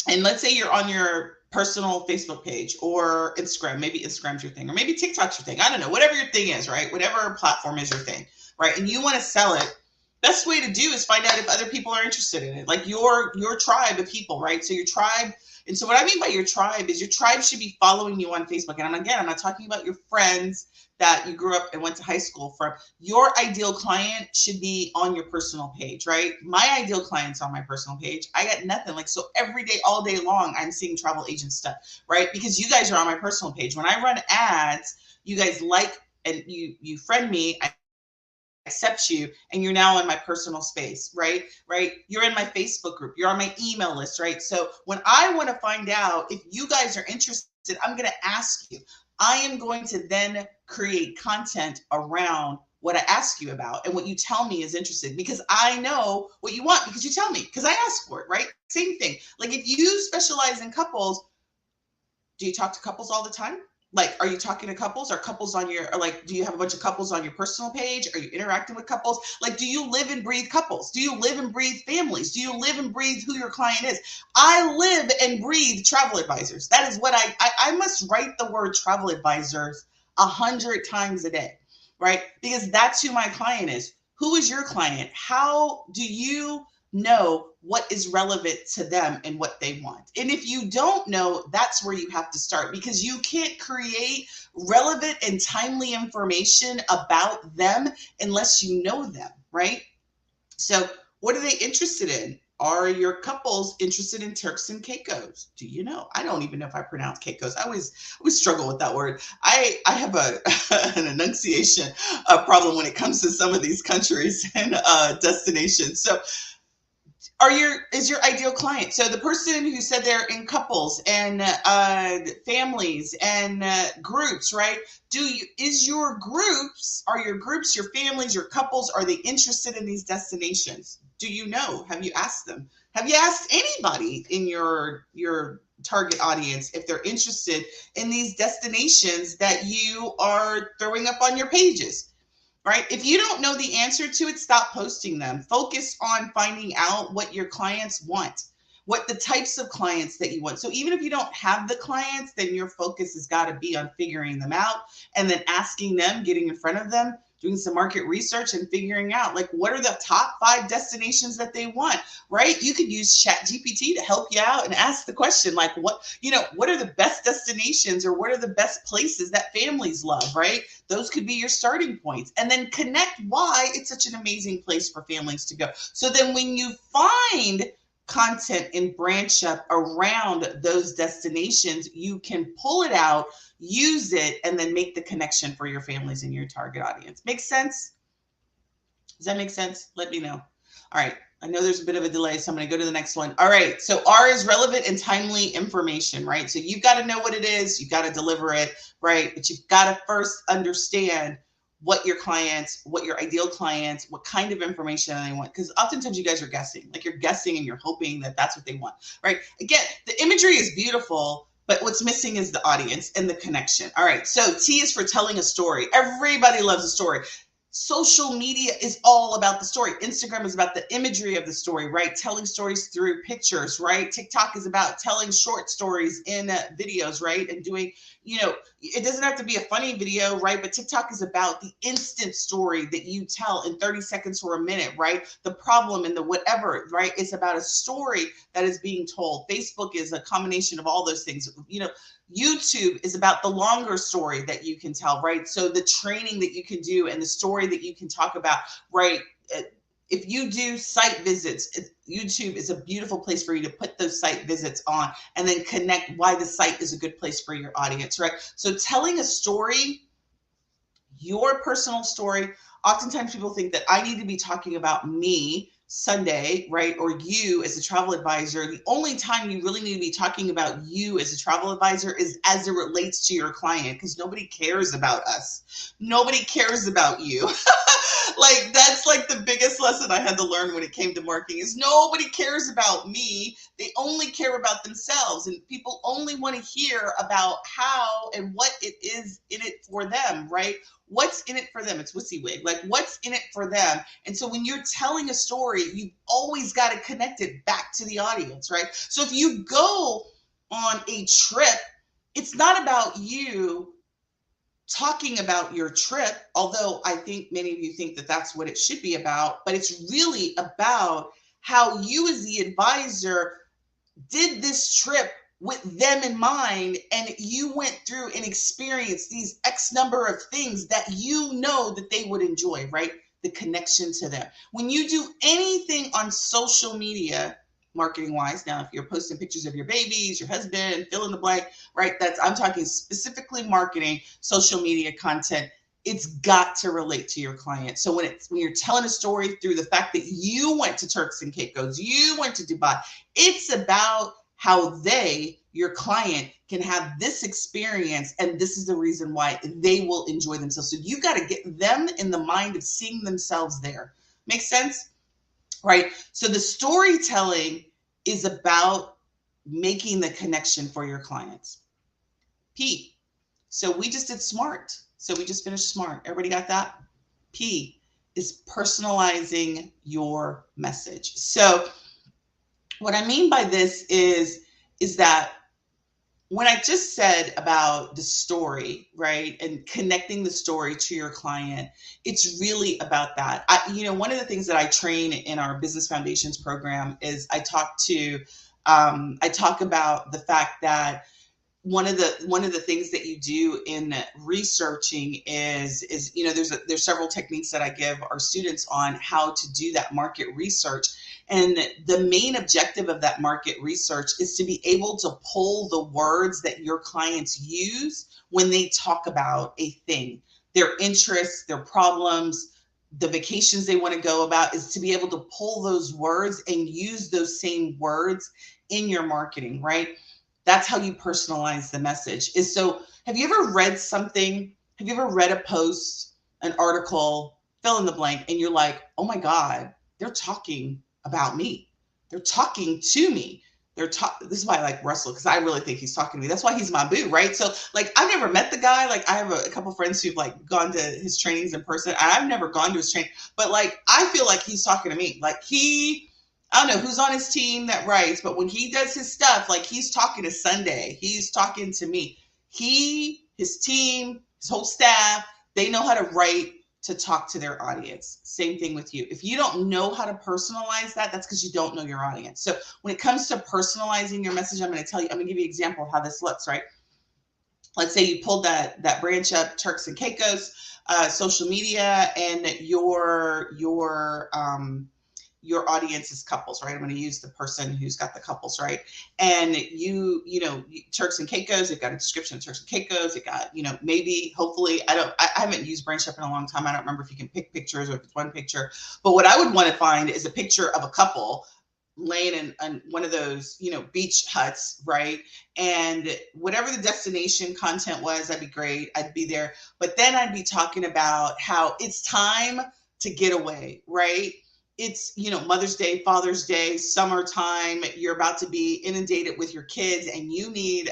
And let's say you're on your personal Facebook page or Instagram, maybe Instagram's your thing, or maybe TikTok's your thing. I don't know, whatever your thing is, right? Whatever platform is your thing, right? And you want to sell it. Best way to do is find out if other people are interested in it, like your tribe of people, right? So your tribe. And so what I mean by your tribe is your tribe should be following you on Facebook. And again, I'm not talking about your friends that you grew up and went to high school from. Your ideal client should be on your personal page, right? My ideal client's on my personal page. I got nothing. Like, so every day, all day long, I'm seeing travel agent stuff, right? Because you guys are on my personal page. When I run ads, you guys like, and you friend me, I accept you, and you're now in my personal space, right? You're in my Facebook group, you're on my email list, right? So when I want to find out if you guys are interested, I'm going to ask you. I am going to then create content around what I ask you about and what you tell me is interested, because I know what you want because you tell me, because I ask for it, right? Same thing. Like if you specialize in couples, do you talk to couples all the time? Like, are you talking to couples? Are couples on your, or like, do you have a bunch of couples on your personal page? Are you interacting with couples? Like, do you live and breathe couples? Do you live and breathe families? Do you live and breathe who your client is? I live and breathe travel advisors. That is what I must write the word travel advisors 100 times a day, right? Because that's who my client is. Who is your client? How do you know what is relevant to them and what they want? And if you don't know, that's where you have to start, because you can't create relevant and timely information about them unless you know them, right? So what are they interested in? Are your couples interested in Turks and Caicos? Do you know? I don't even know if I pronounce Caicos. I always struggle with that word. I have an enunciation problem when it comes to some of these countries and destinations. So is your ideal client? So the person who said they're in couples and families and groups, right? Are your groups, your families, your couples, are they interested in these destinations? Do you know? Have you asked them? Have you asked anybody in your target audience if they're interested in these destinations that you are throwing up on your pages? Right? If you don't know the answer to it, stop posting them. Focus on finding out what your clients want, what the types of clients that you want. So even if you don't have the clients, then your focus has got to be on figuring them out and then asking them, getting in front of them, doing some market research and figuring out like what are the top 5 destinations that they want, right? You could use ChatGPT to help you out and ask the question like what are the best destinations or what are the best places that families love, right? Those could be your starting points, and then connect why it's such an amazing place for families to go. So then when you find content and branch up around those destinations, you can pull it out, use it, and then make the connection for your families and your target audience. Makes sense? Does that make sense? Let me know. All right. I know there's a bit of a delay, so I'm going to go to the next one. All right. So R is relevant and timely information, right? So you've got to know what it is. You've got to deliver it, right? But you've got to first understand what your clients, what your ideal clients, what kind of information they want. Because oftentimes you guys are guessing, like you're guessing and you're hoping that that's what they want, right? Again, the imagery is beautiful, But what's missing is the audience and the connection. All right. So T is for telling a story. Everybody loves a story. Social media is all about the story. Instagram is about the imagery of the story, right? Telling stories through pictures, right? TikTok is about telling short stories in videos, right? And doing, it doesn't have to be a funny video, right? But TikTok is about the instant story that you tell in 30 seconds or a minute, right? The problem and the whatever, right? It's about a story that is being told. Facebook is a combination of all those things. YouTube is about the longer story that you can tell, right? So the training that you can do and the story that you can talk about, right? If you do site visits, YouTube is a beautiful place for you to put those site visits on and then connect why the site is a good place for your audience, right? So telling a story, your personal story, oftentimes people think that I need to be talking about me Sunday, right? Or you as a travel advisor. The only time you really need to be talking about you as a travel advisor is as it relates to your client, because nobody cares about us. Nobody cares about you. Like, that's like the biggest lesson I had to learn when it came to marketing is nobody cares about me. They only care about themselves, and people only want to hear about how and what it is in it for them, right? What's in it for them? It's WYSIWYG. Like, what's in it for them? And so when you're telling a story, you've always got to connect it back to the audience, right? So if you go on a trip, it's not about you talking about your trip, although I think many of you think that that's what it should be about, but it's really about how you as the advisor did this trip with them in mind, and you went through and experienced these X number of things that you know that they would enjoy, right? The connection to them. When you do anything on social media, marketing wise, now if you're posting pictures of your babies, your husband, fill in the blank, right? I'm talking specifically marketing, social media content. It's got to relate to your client. So when you're telling a story through the fact that you went to Turks and Caicos, you went to Dubai, it's about how your client, can have this experience, and this is the reason why they will enjoy themselves. So you got to get them in the mind of seeing themselves there. Make sense? Right? So the storytelling is about making the connection for your clients. P. So we just did SMART. So we just finished SMART. Everybody got that? P is personalizing your message. So what I mean by this is that when I just said about the story, right, and connecting the story to your client, it's really about that. One of the things that I train in our Business Foundations program is I talk about the fact that one of the things that you do in researching is there's several techniques that I give our students on how to do that market research. And the main objective of that market research is to be able to pull the words that your clients use when they talk about a thing, their interests, their problems, the vacations they want to go about, is to be able to pull those words and use those same words in your marketing, right? That's how you personalize the message. Have you ever read something? Have you ever read a post, an article, fill in the blank, and you're like, oh my God, they're talking about me. They're talking to me. This is why I like Russell, because I really think he's talking to me. That's why he's my boo, right? So like, I've never met the guy. Like, I have a couple friends who've like gone to his trainings in person. I've never gone to his training, but like, I feel like he's talking to me. Like I don't know who's on his team that writes, but when he does his stuff, like, he's talking to Sunday. He's talking to me. His team, his whole staff, they know how to write to talk to their audience. Same thing with you. If you don't know how to personalize that, that's because you don't know your audience. So when it comes to personalizing your message, I'm going to give you an example of how this looks, right? Let's say you pulled that branch up, Turks and Caicos, social media, and your audience is couples, right? I'm going to use the person who's got the couples, right? And Turks and Caicos, they've got a description of Turks and Caicos. It got, maybe, hopefully, I haven't used Branch Up in a long time. I don't remember if you can pick pictures or if it's one picture, but what I would want to find is a picture of a couple laying in one of those, beach huts, right? And whatever the destination content was, that'd be great. I'd be there. But then I'd be talking about how it's time to get away, right? it's, Mother's Day, Father's Day, summertime. You're about to be inundated with your kids, and you need,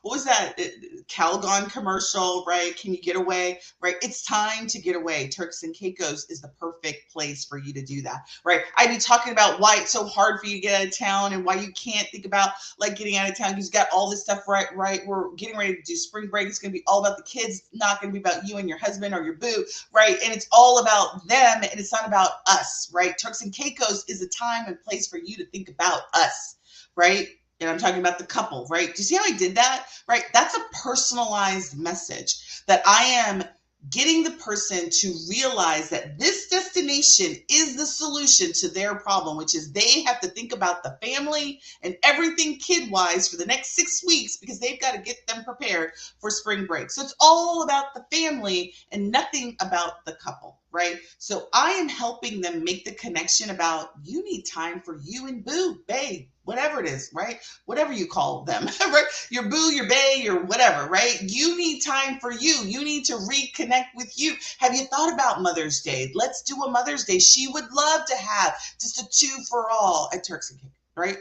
what was that Calgon commercial, right? Can you get away, right? It's time to get away. Turks and Caicos is the perfect place for you to do that, right? I'd be talking about why it's so hard for you to get out of town and why you can't think about like getting out of town. You've got all this stuff, right? We're getting ready to do spring break. It's going to be all about the kids, not going to be about you and your husband or your boo, right? And it's all about them, and it's not about us, right? Turks and Caicos is a time and place for you to think about us, right? And I'm talking about the couple, right? Do you see how I did that? Right? That's a personalized message that I am getting the person to realize that this destination is the solution to their problem, which is they have to think about the family and everything kid-wise for the next 6 weeks because they've got to get them prepared for spring break. So it's all about the family and nothing about the couple, right? So I am helping them make the connection about you need time for you and boo, babe, whatever it is, right? Whatever you call them, right? Your boo, your bae, your whatever, right? You need time for you. You need to reconnect with you. Have you thought about Mother's Day? Let's do a Mother's Day. She would love to have just a 2 for all at Turks and Caicos, right?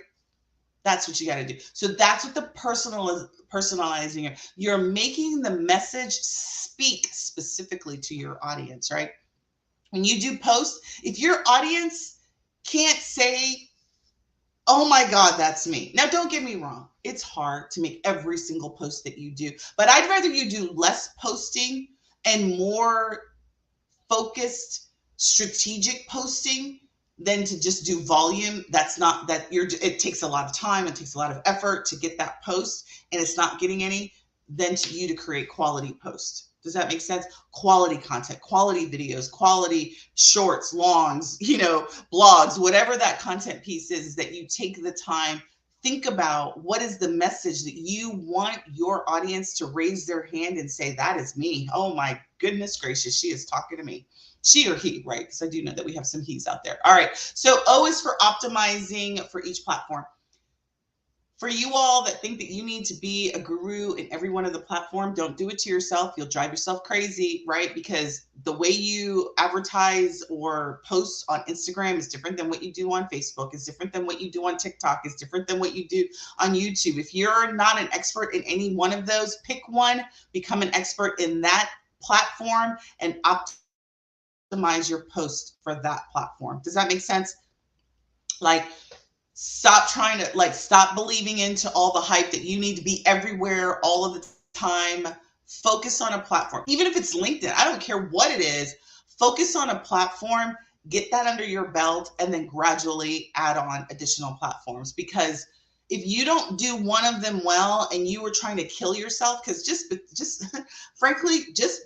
That's what you got to do. So that's what the personalizing. You're making the message speak specifically to your audience, right? When you do posts, if your audience can't say, oh my God, that's me. Now, don't get me wrong. It's hard to make every single post that you do, but I'd rather you do less posting and more focused, strategic posting than to just do volume. That's not that it takes a lot of time. It takes a lot of effort to get that post and it's not getting any than to you to create quality posts. Does that make sense? Quality content, quality videos, quality shorts, longs, blogs, whatever that content piece is that you take the time, think about what is the message that you want your audience to raise their hand and say, that is me. Oh my goodness gracious, she is talking to me. She or he, right? Because I do know that we have some he's out there. All right. So O is for optimizing for each platform. For you all that think that you need to be a guru in every one of the platform, don't do it to yourself. You'll drive yourself crazy, right? Because the way you advertise or post on Instagram is different than what you do on Facebook, is different than what you do on TikTok, is different than what you do on YouTube. If you're not an expert in any one of those, pick one, become an expert in that platform, and optimize your post for that platform. Does that make sense? Like, stop believing into all the hype that you need to be everywhere all of the time. Focus on a platform. Even if it's LinkedIn, I don't care what it is. Focus on a platform, get that under your belt, and then gradually add on additional platforms. Because if you don't do one of them well and you were trying to kill yourself, because just frankly, just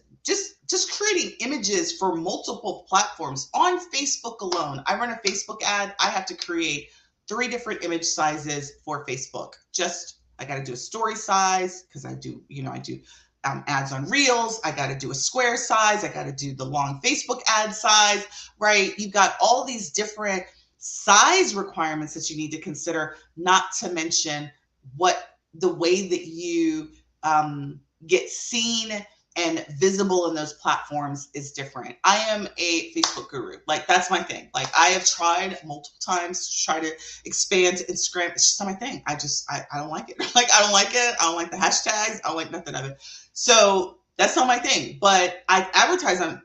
creating images for multiple platforms on Facebook alone. I run a Facebook ad. I have to create 3 different image sizes for Facebook. I got to do a story size because I do ads on Reels. I got to do a square size. I got to do the long Facebook ad size, right? You've got all these different size requirements that you need to consider, not to mention the way that you get seen and visible in those platforms is different. I am a Facebook guru. Like, that's my thing. Like, I have tried multiple times to try to expand to Instagram. It's just not my thing. I don't like it. Like, I don't like it. I don't like the hashtags. I don't like nothing of it. So that's not my thing. But I advertise on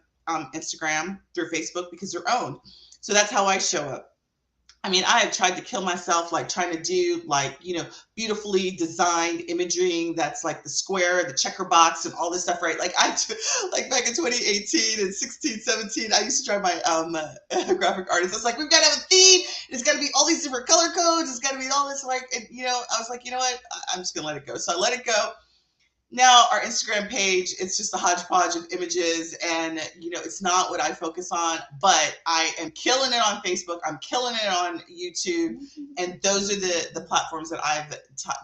Instagram through Facebook because they're owned. So that's how I show up. I mean, I have tried to kill myself, like trying to do beautifully designed imaging that's like the square, the checker box, and all this stuff, right? Like back in 2018 and 16, 17, I used to try my graphic artist. I was like, we've got to have a theme. It's got to be all these different color codes. It's got to be all this, I was like, you know what? I'm just gonna let it go. So I let it go. Now our Instagram page, it's just a hodgepodge of images, and it's not what I focus on, but I am killing it on Facebook. I'm killing it on YouTube. And those are the platforms that I've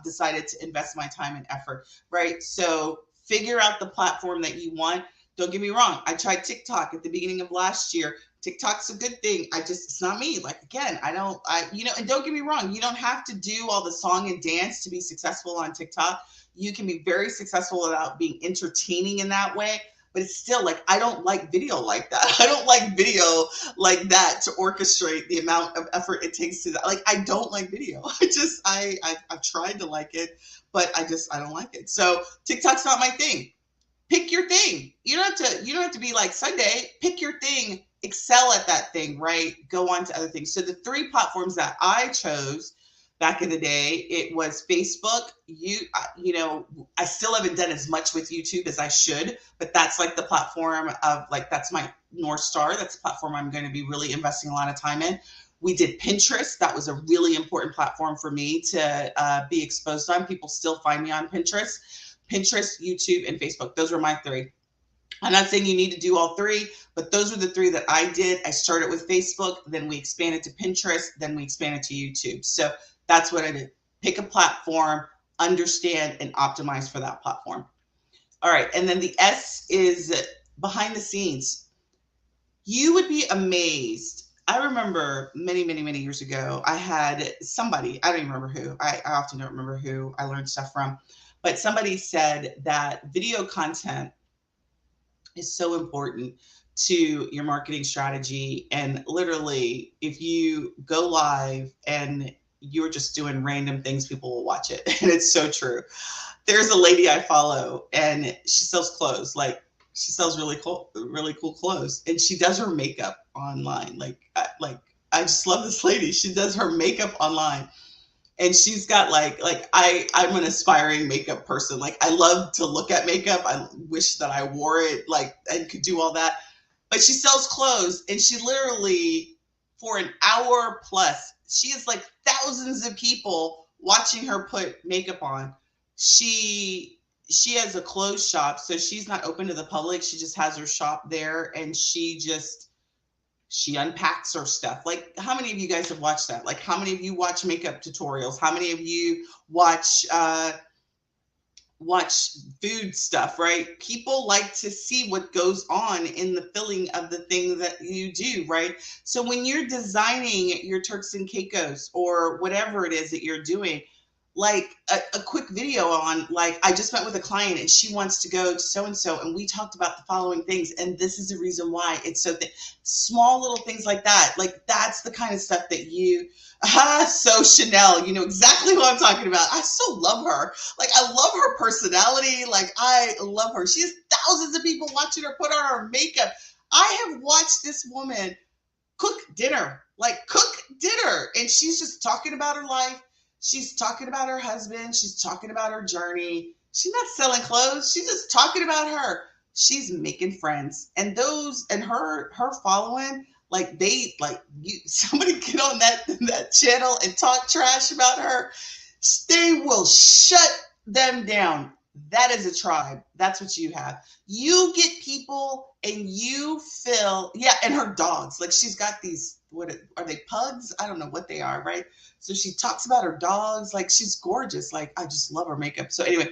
decided to invest my time and effort, right? So figure out the platform that you want. Don't get me wrong. I tried TikTok at the beginning of last year. TikTok's a good thing. It's not me. Like, again, and don't get me wrong. You don't have to do all the song and dance to be successful on TikTok. You can be very successful without being entertaining in that way. but it's still like, I don't like video like that. I don't like video like that to orchestrate the amount of effort it takes to that. Like, I don't like video. I've tried to like it, but I don't like it. So TikTok's not my thing. Pick your thing. You don't have to be like Sunday. Pick your thing, excel at that thing, right? Go on to other things. So the 3 platforms that I chose back in the day, it was Facebook. I still haven't done as much with YouTube as I should, but that's like the platform of like, that's my North Star. That's the platform I'm going to be really investing a lot of time in. We did Pinterest. That was a really important platform for me to be exposed on. People still find me on Pinterest. Pinterest, YouTube, and Facebook. Those were my 3. I'm not saying you need to do all 3, but those were the 3 that I did. I started with Facebook, then we expanded to Pinterest, then we expanded to YouTube. So that's what I did. Pick a platform, understand, and optimize for that platform. All right. And then the S is behind the scenes. You would be amazed. I remember many, many, many years ago, I had somebody, I don't even remember who, I often don't remember who I learned stuff from, but somebody said that video content is so important to your marketing strategy. And literally, if you go live and you're just doing random things, people will watch it. And it's so true. There's a lady I follow and she sells clothes. Like, she sells really cool clothes, and she does her makeup online. I just love this lady. She does her makeup online. And she's got I'm an aspiring makeup person. Like, I love to look at makeup. I wish that I wore it, like, and could do all that. But she sells clothes, and she literally, for an hour plus, she has like thousands of people watching her put makeup on. She has a clothes shop, so she's not open to the public. She just has her shop there, and she unpacks her stuff. Like, how many of you guys have watched that? Like, how many of you watch makeup tutorials? How many of you watch food stuff, right? People like to see what goes on in the filling of the thing that you do, right? So when you're designing your Turks and Caicos or whatever it is that you're doing, like a quick video on, like, I just met with a client and she wants to go to so-and-so, and we talked about the following things, and this is the reason why it's so small little things like that. Like, that's the kind of stuff that so Chanel, you know exactly what I'm talking about. I so love her. Like, I love her personality. Like, I love her. She has thousands of people watching her put on her makeup. I have watched this woman cook dinner, and she's just talking about her life. She's talking about her husband. She's talking about her journey. She's not selling clothes. She's just talking about her. She's making friends. And her following, somebody get on that channel and talk trash about her, they will shut them down. That is a tribe. That's what you have. You get people and you fill, and her dogs. Like, she's got these, what are they, pugs? I don't know what they are, right? So she talks about her dogs. Like, she's gorgeous. Like, I just love her makeup. So anyway,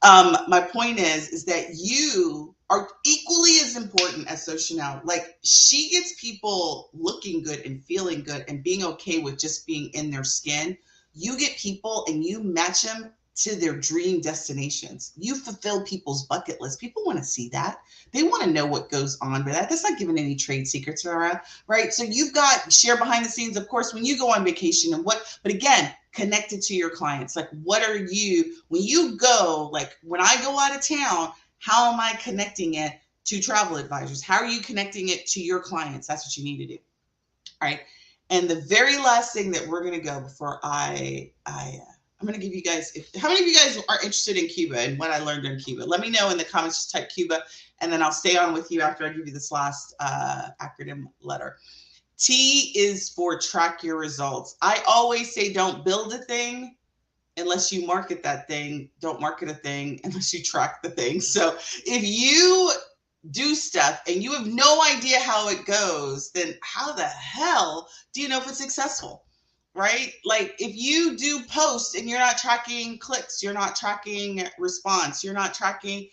my point is that you are equally as important as So Chanel. Like, she gets people looking good and feeling good and being okay with just being in their skin. You get people and you match them to their dream destinations. You fulfill people's bucket list. People want to see that. They want to know what goes on with that. That's not giving any trade secrets around, right? So you've got share behind the scenes, of course, when you go on vacation but again, connected to your clients. Like, when you go, like, when I go out of town, how am I connecting it to travel advisors? How are you connecting it to your clients? That's what you need to do. All right. And the very last thing that we're going to go before I'm going to give you guys, how many of you guys are interested in Cuba and what I learned in Cuba? Let me know in the comments. Just type Cuba, and then I'll stay on with you after I give you this last acronym letter. T is for track your results. I always say, don't build a thing unless you market that thing. Don't market a thing unless you track the thing. So if you do stuff and you have no idea how it goes, then how the hell do you know if it's successful? Right? Like, if you do posts and you're not tracking clicks, you're not tracking response, you're not tracking,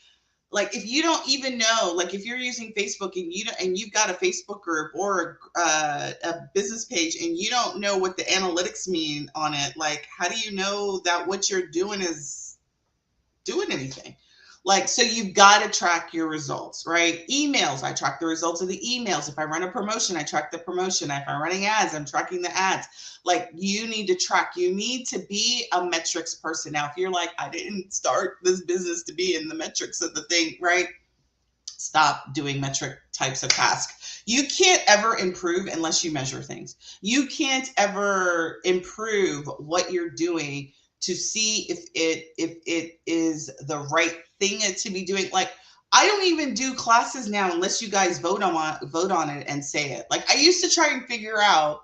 like, if you don't even know, like, if you're using Facebook and you've got a Facebook group or a business page and you don't know what the analytics mean on it, like, how do you know that what you're doing is doing anything? Like, so you've got to track your results, right? Emails, I track the results of the emails. If I run a promotion, I track the promotion. If I'm running ads, I'm tracking the ads. Like, you need to track. You need to be a metrics person. Now, if you're like, I didn't start this business to be in the metrics of the thing, right? Stop doing metric types of tasks. You can't ever improve unless you measure things. You can't ever improve what you're doing to see if it is the right thing to be doing. Like, I don't even do classes now unless you guys vote on it and say it. Like, I used to try and figure out,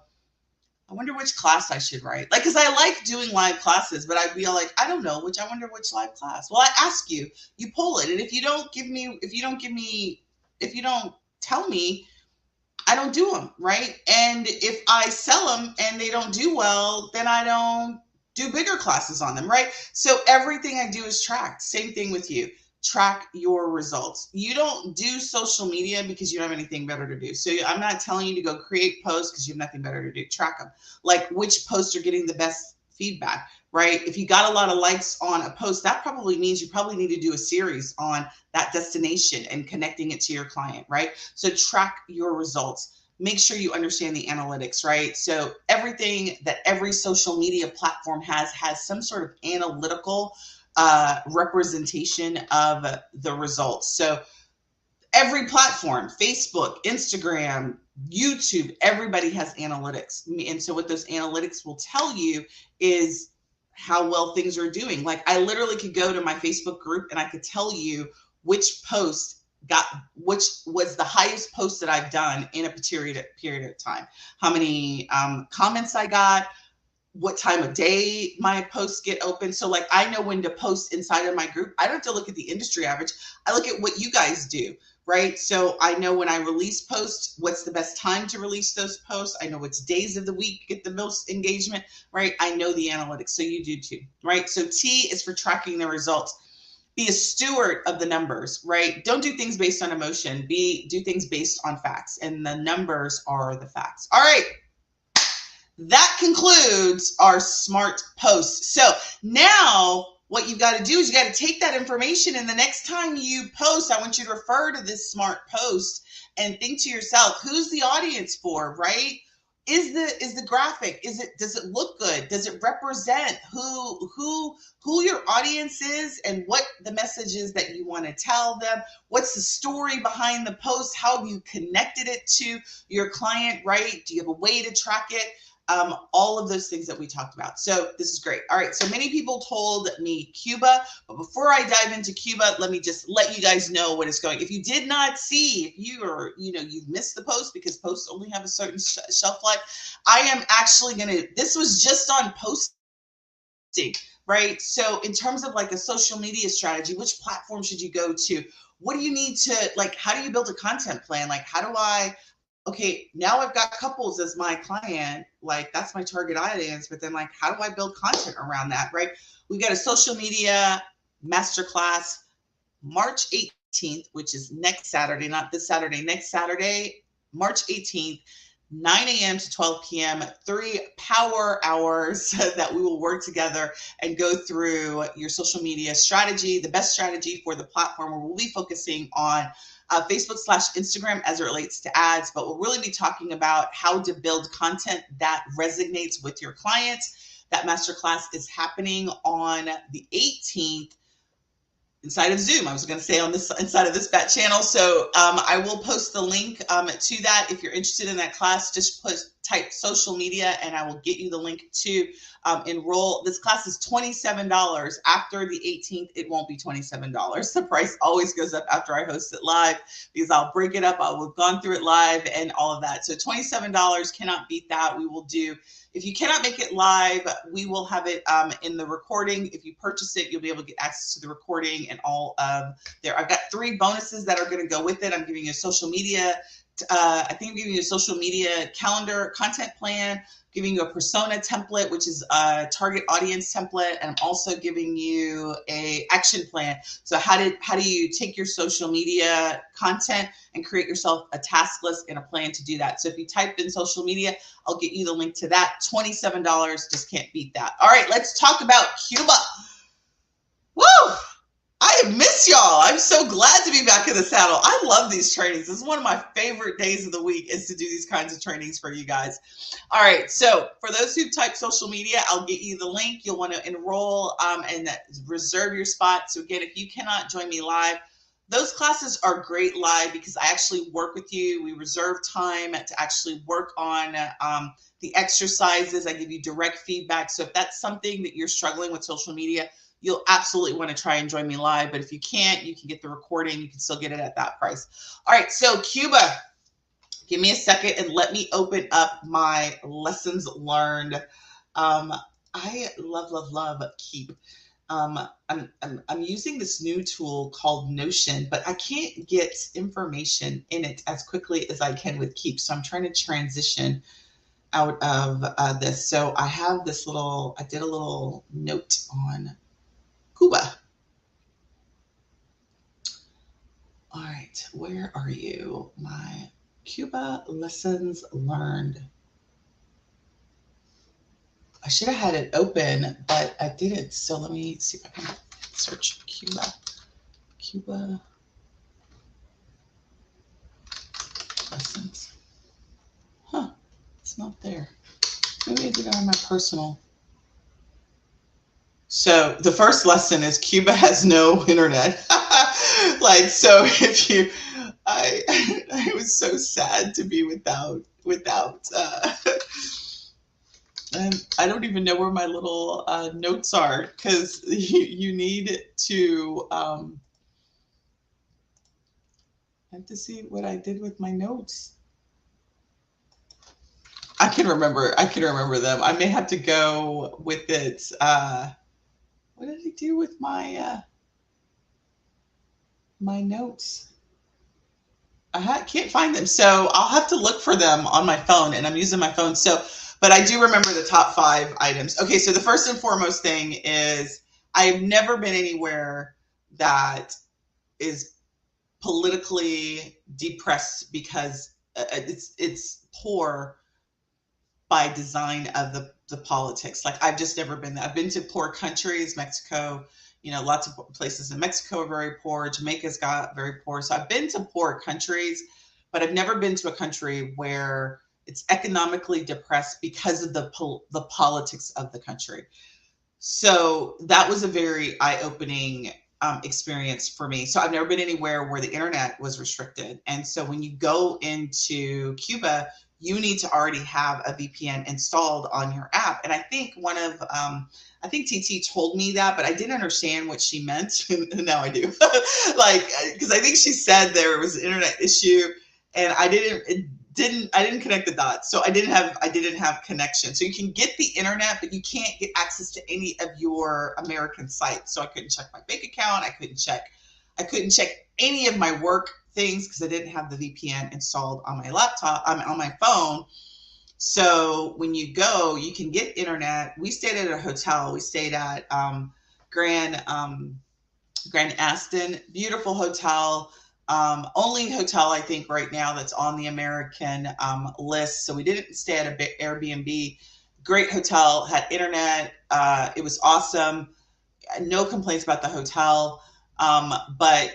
I wonder which class I should write. Like, because I like doing live classes, but I'd be like, I don't know, I wonder which live class. Well, I ask you, you poll it. And if you don't tell me, I don't do them, right? And if I sell them and they don't do well, then I don't do bigger classes on them, right? So everything I do is tracked. Same thing with you. Track your results. You don't do social media because you don't have anything better to do. So I'm not telling you to go create posts because you have nothing better to do. Track them. Like, which posts are getting the best feedback, right? If you got a lot of likes on a post, that probably means you probably need to do a series on that destination and connecting it to your client, right? So track your results. Make sure you understand the analytics, right? So everything that every social media platform has some sort of analytical representation of the results. So every platform, Facebook, Instagram, YouTube, everybody has analytics. And so what those analytics will tell you is how well things are doing. Like, I literally could go to my Facebook group and I could tell you which was the highest post that I've done in a period of time. How many comments I got, what time of day my posts get open. So like, I know when to post inside of my group. I don't have to look at the industry average. I look at what you guys do, right? So I know when I release posts, what's the best time to release those posts. I know which days of the week get the most engagement, right? I know the analytics. So you do too, right? So T is for tracking the results. Be a steward of the numbers, right? Don't do things based on emotion. Do things based on facts, and the numbers are the facts. All right. That concludes our SMART post. So now what you've got to do is you got to take that information, and the next time you post, I want you to refer to this SMART post and think to yourself, who's the audience for, right? Is the graphic, does it look good? Does it represent who your audience is and what the message is that you want to tell them? What's the story behind the post? How have you connected it to your client, right? Do you have a way to track it? All of those things that we talked about. So this is great. All right. So many people told me Cuba, but before I dive into Cuba, let me just let you guys know what is going. If you did not see, if you are, you've missed the post because posts only have a certain shelf life. I am actually this was just on posting, right? So in terms of like a social media strategy, which platform should you go to? What do you need to, like, how do you build a content plan? Like, okay, now I've got couples as my client, like that's my target audience, but then like, how do I build content around that, right? We got a social media masterclass March 18th, which is next Saturday, not this Saturday, next Saturday, March 18th, 9 a.m. to 12 p.m., 3 power hours that we will work together and go through your social media strategy, the best strategy for the platform, where we'll be focusing on Facebook/Instagram as it relates to ads, but we'll really be talking about how to build content that resonates with your clients. That masterclass is happening on the 18th inside of Zoom. I was going to say on this inside of this bat channel. So I will post the link to that. If you're interested in that class, just type social media and I will get you the link to enroll. This class is $27. After the 18th, it won't be $27. The price always goes up after I host it live because I'll break it up. I will have gone through it live and all of that. So $27, cannot beat that. We will do. If you cannot make it live, we will have it in the recording. If you purchase it, you'll be able to get access to the recording and all of there. I've got 3 bonuses that are going to go with it. I'm giving you a social media. I think I'm giving you a social media calendar content plan, giving you a persona template, which is a target audience template. And I'm also giving you a action plan. So how do you take your social media content and create yourself a task list and a plan to do that? So if you type in social media, I'll get you the link to that. $27, just can't beat that. All right, let's talk about Cuba. Woo! I I miss y'all. I'm so glad to be back in the saddle. I love these trainings. This is one of my favorite days of the week, is to do these kinds of trainings for you guys. All right. So for those who type social media, I'll get you the link. You'll want to enroll and reserve your spot. So again, if you cannot join me live, those classes are great live because I actually work with you. We reserve time to actually work on the exercises. I give you direct feedback. So if that's something that you're struggling with social media, you'll absolutely want to try and join me live. But if you can't, you can get the recording. You can still get it at that price. All right. So Cuba, give me a second and let me open up my lessons learned. I love Keep. I'm using this new tool called Notion, but I can't get information in it as quickly as I can with Keep. So I'm trying to transition out of this. So I have this I did a little note on Cuba. All right, where are you? My Cuba lessons learned. I should have had it open, but I didn't. So let me see if I can search Cuba lessons. Huh, it's not there. Maybe I did it on my personal. So the first lesson is Cuba has no internet. Like, so if you, I was so sad to be without, and I don't even know where my little notes are, because you need to, I have to see what I did with my notes. I can remember them. I may have to go with it. What did I do with my my notes? Can't find them, so I'll have to look for them on my phone, and I'm using my phone. So, but I do remember the top 5 items. Okay, so the first and foremost thing is I've never been anywhere that is politically depressed because it's poor by design of the politics. Like, I've just never been there. I've been to poor countries, Mexico, lots of places in Mexico are very poor. Jamaica's got very poor. So I've been to poor countries, but I've never been to a country where it's economically depressed because of the politics of the country. So that was a very eye-opening experience for me. So I've never been anywhere where the internet was restricted. And so when you go into Cuba, you need to already have a VPN installed on your app. And I think I think TT told me that, but I didn't understand what she meant. Now I do. Because I think she said there was an internet issue, and I didn't connect the dots. So I didn't have connection. So you can get the internet, but you can't get access to any of your American sites. So I couldn't check my bank account. I couldn't check any of my work things because I didn't have the VPN installed on my laptop, on my phone. So when you go, you can get internet. We stayed at a hotel. We stayed at Grand Aston, beautiful hotel. Only hotel I think right now that's on the American list. So we didn't stay at an Airbnb. Great hotel, had internet. It was awesome. No complaints about the hotel. But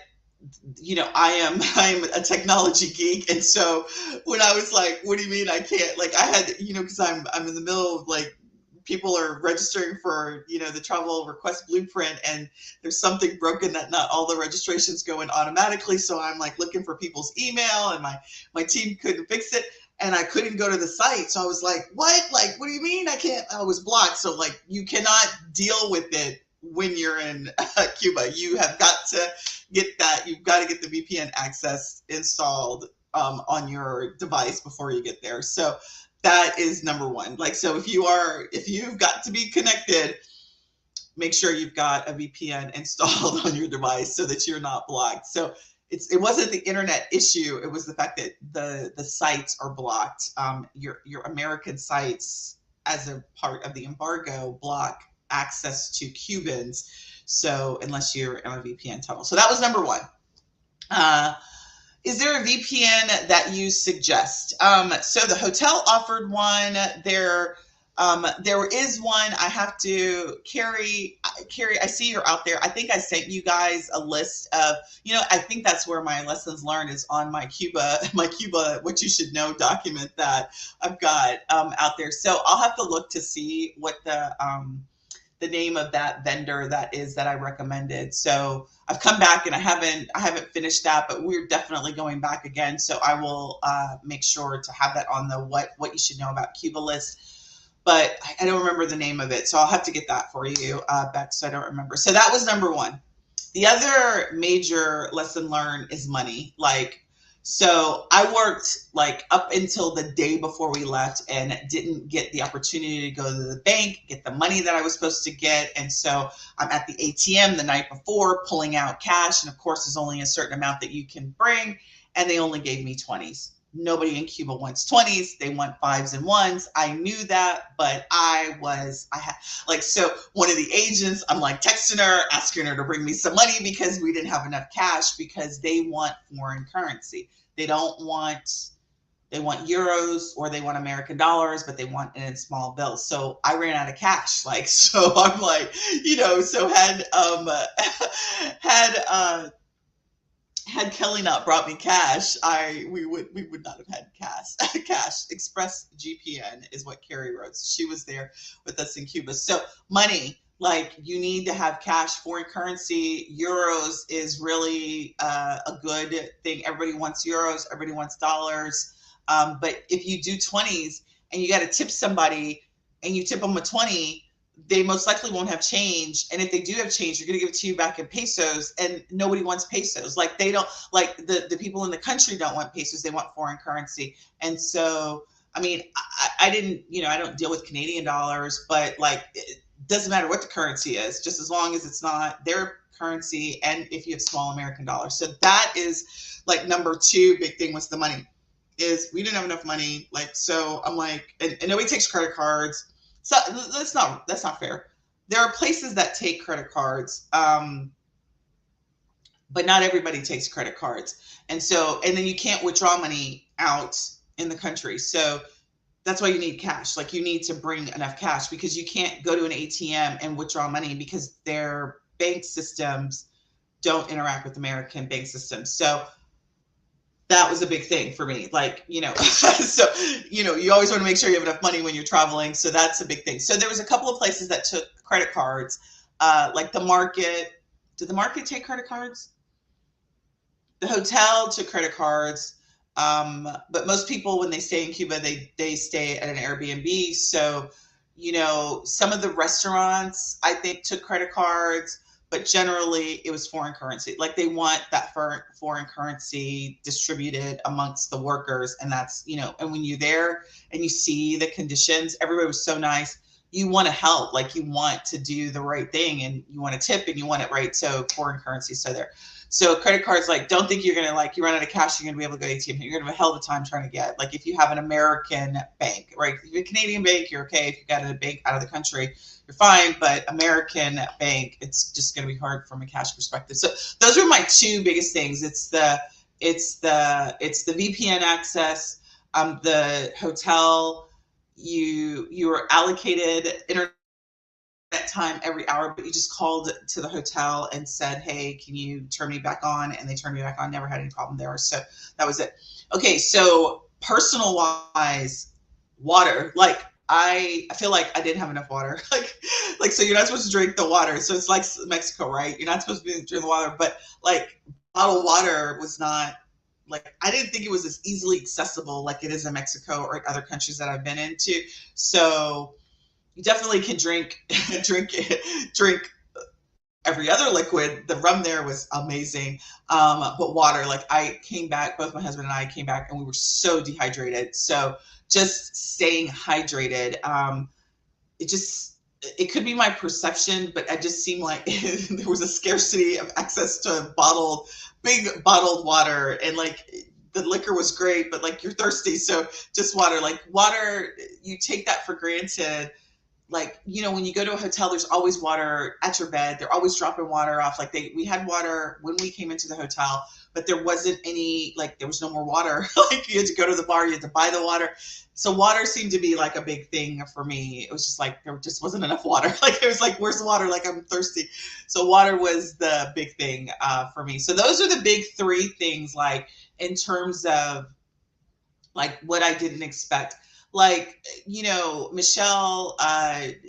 I'm a technology geek, and so when I was like, "What do you mean I can't?" Like, I had, because I'm in the middle of, like, people are registering for, the travel request blueprint, and there's something broken that not all the registrations go in automatically. So I'm like looking for people's email, and my team couldn't fix it, and I couldn't go to the site. So I was like, "What? Like, what do you mean I can't?" I was blocked. So, like, you cannot deal with it when you're in Cuba. You have got to get that. You've got to get the VPN access installed on your device before you get there. So that is number one. Like, so if you've got to be connected, make sure you've got a VPN installed on your device so that you're not blocked. So it wasn't the internet issue. It was the fact that the sites are blocked. Your American sites, as a part of the embargo, block access to Cubans. So unless you're in a VPN tunnel. So that was number one. Is there a VPN that you suggest? So the hotel offered one. There There is one I have to Carrie, I see you're out there. I think I sent you guys a list of, I think that's where my lessons learned is on my Cuba, what you should know document that I've got out there. So I'll have to look to see what the name of that vendor that is that I recommended. So I've come back and I haven't finished that, but we're definitely going back again. So I will make sure to have that on the what you should know about Cuba list. But I don't remember the name of it, so I'll have to get that for you, Beck. So I don't remember. So that was number one. The other major lesson learned is money. So I worked like up until the day before we left and didn't get the opportunity to go to the bank, get the money that I was supposed to get. And so I'm at the ATM the night before pulling out cash. And of course, there's only a certain amount that you can bring. And they only gave me 20s. Nobody in Cuba wants 20s. They want 5s and 1s. I knew that, but so one of the agents, I'm like texting her, asking her to bring me some money because we didn't have enough cash because they want foreign currency. They want euros or they want American dollars, but they want it in small bills. So I ran out of cash. So I'm like, so had Kelly not brought me cash, we would not have had cash. Express GPN is what Carrie wrote. So she was there with us in Cuba. So money, you need to have cash. Foreign currency, euros is really a good thing. Everybody wants euros. Everybody wants dollars. But if you do 20s and you got to tip somebody and you tip them a 20, they most likely won't have change. And if they do have change, you're going to give it to you back in pesos, and nobody wants pesos. They don't, the people in the country don't want pesos. They want foreign currency. And so, I mean, I didn't, I don't deal with Canadian dollars, but it doesn't matter what the currency is, just as long as it's not their currency. And if you have small American dollars. So that is number two big thing was the money. Is we didn't have enough money. So I'm and nobody takes credit cards. So that's not fair. There are places that take credit cards, but not everybody takes credit cards. And then you can't withdraw money out in the country. So that's why you need cash. You need to bring enough cash because you can't go to an ATM and withdraw money because their bank systems don't interact with American bank systems. So that was a big thing for me. So, you always want to make sure you have enough money when you're traveling. So that's a big thing. So there was a couple of places that took credit cards, like the market. Did the market take credit cards? The hotel took credit cards. But most people, when they stay in Cuba, they stay at an Airbnb. So, some of the restaurants, I think, took credit cards. But generally, it was foreign currency. They want that foreign currency distributed amongst the workers. And that's, and when you're there and you see the conditions, everybody was so nice. You want to help, you want to do the right thing and you want to tip and you want it right. So foreign currency. So credit cards, don't think you're going to, you run out of cash, you're going to be able to go to ATM. You're going to have a hell of a time trying to get, if you have an American bank, right? If you have a Canadian bank, you're okay. If you got a bank out of the country, you're fine. But American bank, it's just going to be hard from a cash perspective. So those are my two biggest things. It's the VPN access, the hotel, you are allocated internet time every hour, but you just called to the hotel and said, hey, can you turn me back on? And they turned me back on. Never had any problem there. So that was it. Okay. So personal wise, water, I feel like I didn't have enough water. So you're not supposed to drink the water. So it's like Mexico, right? You're not supposed to drink the water, but bottled water was not I didn't think it was as easily accessible like it is in Mexico or in other countries that I've been into. So you definitely can drink every other liquid. The rum there was amazing. But water, I came back, both my husband and I came back and we were so dehydrated. So just staying hydrated. It could be my perception, but it just seemed like there was a scarcity of access to big bottled water. And the liquor was great, but you're thirsty. So just water, water, you take that for granted. like, you know, when you go to a hotel, there's always water at your bed. They're always dropping water off. Like we had water when we came into the hotel, but there wasn't any, like, there was no more water. Like you had to go to the bar, you had to buy the water. So water seemed to be like a big thing for me. It was just like, there just wasn't enough water. Like it was like, where's the water? Like I'm thirsty. So water was the big thing for me. So those are the big three things, like in terms of like what I didn't expect. Like, you know, Michelle,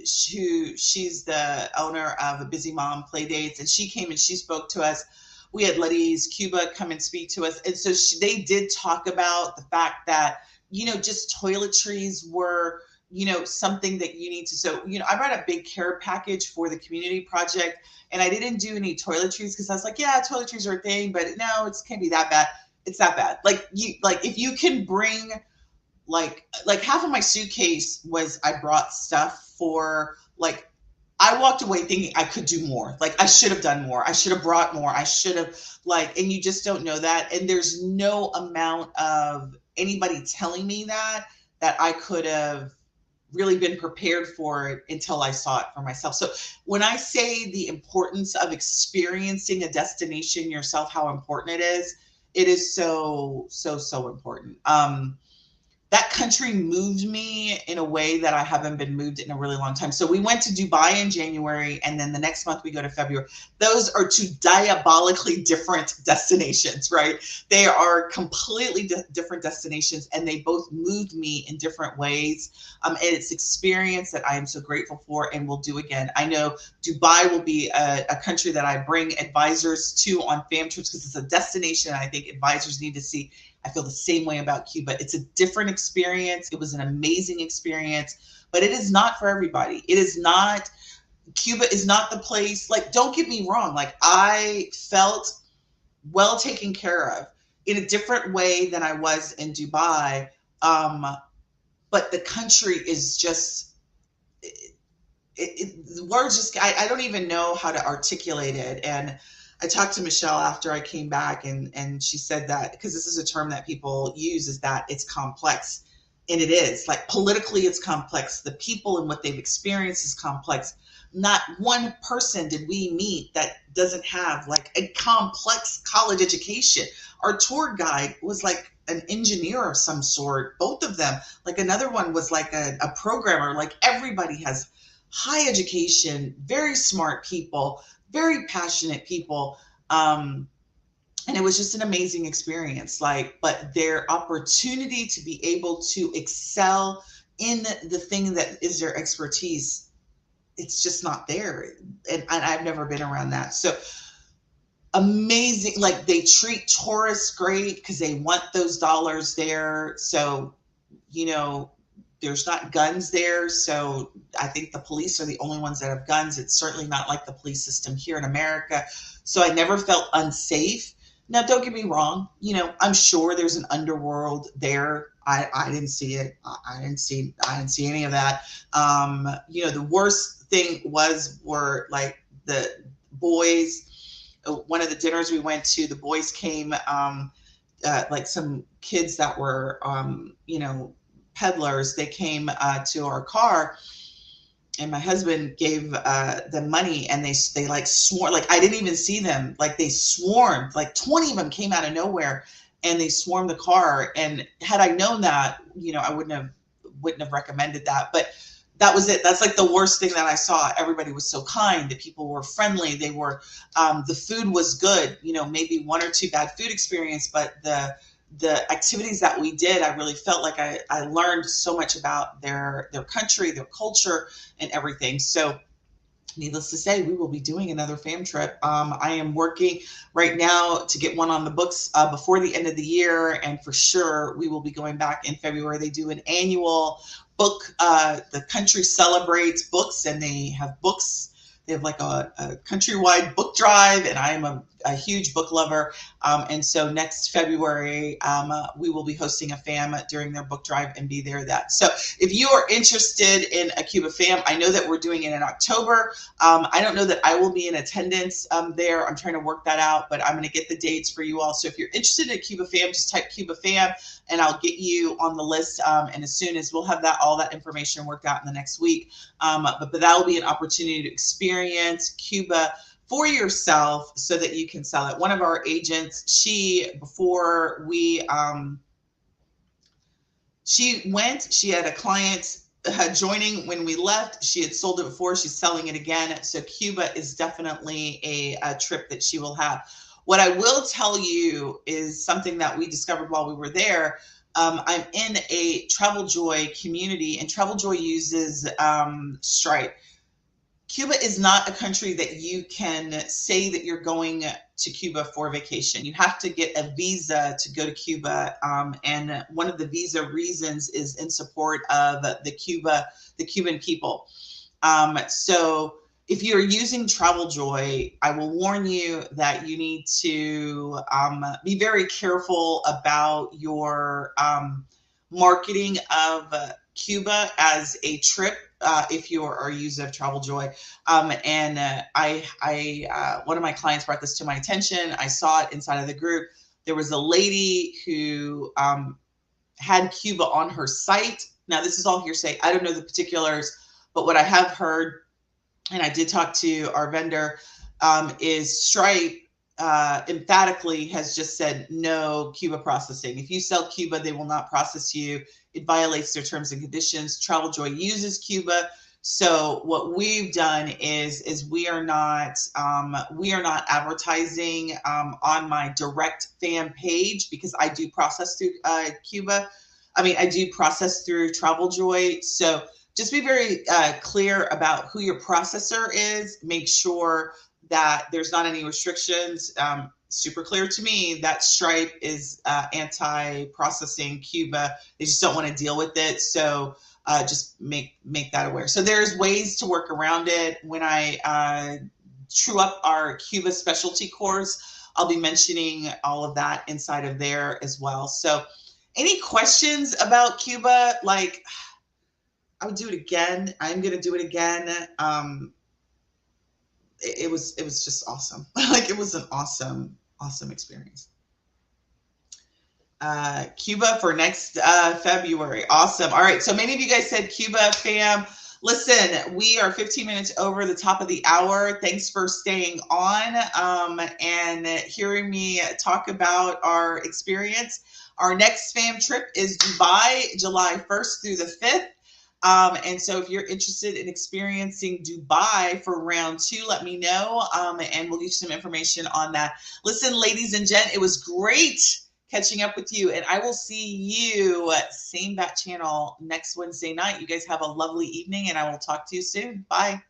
she's the owner of a Busy Mom Play Dates, and she came and she spoke to us. We had Letty's Cuba come and speak to us. And so they did talk about the fact that, you know, just toiletries were, you know, something that you need to. So, you know, I brought a big care package for the community project, and I didn't do any toiletries because I was like, yeah, toiletries are a thing, but no, it can't be that bad. It's that bad. Like if you can bring like half of my suitcase was, I brought stuff for, like, I walked away thinking I could do more. Like I should have done more. I should have brought more. I should have, like, and you just don't know that. And there's no amount of anybody telling me that I could have really been prepared for it until I saw it for myself. So when I say the importance of experiencing a destination yourself, how important it is so, so, so important. That country moved me in a way that I haven't been moved in a really long time. So we went to Dubai in January, and then the next month we go to February. Those are two diabolically different destinations, right? They are completely different destinations, and they both moved me in different ways. And it's experience that I am so grateful for and will do again. I know Dubai will be a country that I bring advisors to on fam trips because it's a destination I think advisors need to see. I feel the same way about Cuba. It's a different experience. It was an amazing experience, but it is not for everybody. It is not, Cuba is not the place. Like, don't get me wrong. Like, I felt well taken care of in a different way than I was in Dubai. But the country is just, the words just, I don't even know how to articulate it. And I talked to Michelle after I came back, and she said that, because this is a term that people use, is that it's complex. And it is. Like, politically, it's complex. The people and what they've experienced is complex. Not one person did we meet that doesn't have like a complex college education. Our tour guide was like an engineer of some sort, both of them. Like another one was like a programmer. Like everybody has high education, very smart people, very passionate people. And it was just an amazing experience. Like, but their opportunity to be able to excel in the thing that is their expertise, it's just not there. And I've never been around that. So amazing. Like, they treat tourists great because they want those dollars there. So, you know, there's not guns there. So I think the police are the only ones that have guns. It's certainly not like the police system here in America. So I never felt unsafe. Now, don't get me wrong. You know, I'm sure there's an underworld there. I didn't see it. I didn't see any of that. You know, the worst thing were like the boys. One of the dinners we went to, the boys came, like some kids that were, you know, peddlers. They came to our car, and my husband gave them money, and they like swore, like I didn't even see them, like they swarmed, like 20 of them came out of nowhere, and they swarmed the car. And had I known that, you know, I wouldn't have recommended that. But that was it. That's like the worst thing that I saw. Everybody was so kind. The people were friendly. They were, the food was good. You know, maybe one or two bad food experience, but the activities that we did, I really felt like I learned so much about their country, their culture, and everything. So needless to say, we will be doing another fam trip. I am working right now to get one on the books before the end of the year. And for sure, we will be going back in February. They do an annual book. The country celebrates books, and they have books. They have like a countrywide book drive, and I am a a huge book lover. And so next February, we will be hosting a fam during their book drive and be there that. So if you are interested in a Cuba fam, I know that we're doing it in October. I don't know that I will be in attendance there. I'm trying to work that out, but I'm going to get the dates for you all. So if you're interested in a Cuba fam, just type Cuba fam and I'll get you on the list. And as soon as we'll have all that information worked out in the next week. But that will be an opportunity to experience Cuba for yourself so that you can sell it. One of our agents, before she had a client joining when we left. She had sold it before. She's selling it again. So Cuba is definitely a trip that she will have. What I will tell you is something that we discovered while we were there. I'm in a Travel Joy community, and Travel Joy uses Stripe. Cuba is not a country that you can say that you're going to Cuba for vacation. You have to get a visa to go to Cuba. And one of the visa reasons is in support of the Cuban people. So if you're using Travel Joy, I will warn you that you need to be very careful about your marketing of Cuba as a trip. If you are a user of Travel Joy. One of my clients brought this to my attention. I saw it inside of the group. There was a lady who had Cuba on her site. Now, this is all hearsay. I don't know the particulars, but what I have heard, and I did talk to our vendor, is Stripe emphatically has just said no Cuba processing. If you sell Cuba, they will not process you. It violates their terms and conditions. Travel Joy uses Cuba. So what we've done is we are not advertising on my direct fan page because I do process through Cuba. I do process through Travel Joy. So just be very clear about who your processor is. Make sure that there's not any restrictions. Super clear to me that Stripe is anti-processing Cuba. They just don't want to deal with it. So just make that aware. So there's ways to work around it. When I true up our Cuba specialty course, I'll be mentioning all of that inside of there as well. So any questions about Cuba? Like, I would do it again. I'm going to do it again. It was just awesome. Like, it was an awesome experience. Cuba for next February. Awesome. All right. So many of you guys said Cuba fam. Listen, we are 15 minutes over the top of the hour. Thanks for staying on and hearing me talk about our experience. Our next fam trip is Dubai, July 1st through the 5th. And so if you're interested in experiencing Dubai for round 2, let me know, and we'll get you some information on that. Listen, ladies and gents, it was great catching up with you, and I will see you same bat channel next Wednesday night. You guys have a lovely evening, and I will talk to you soon. Bye.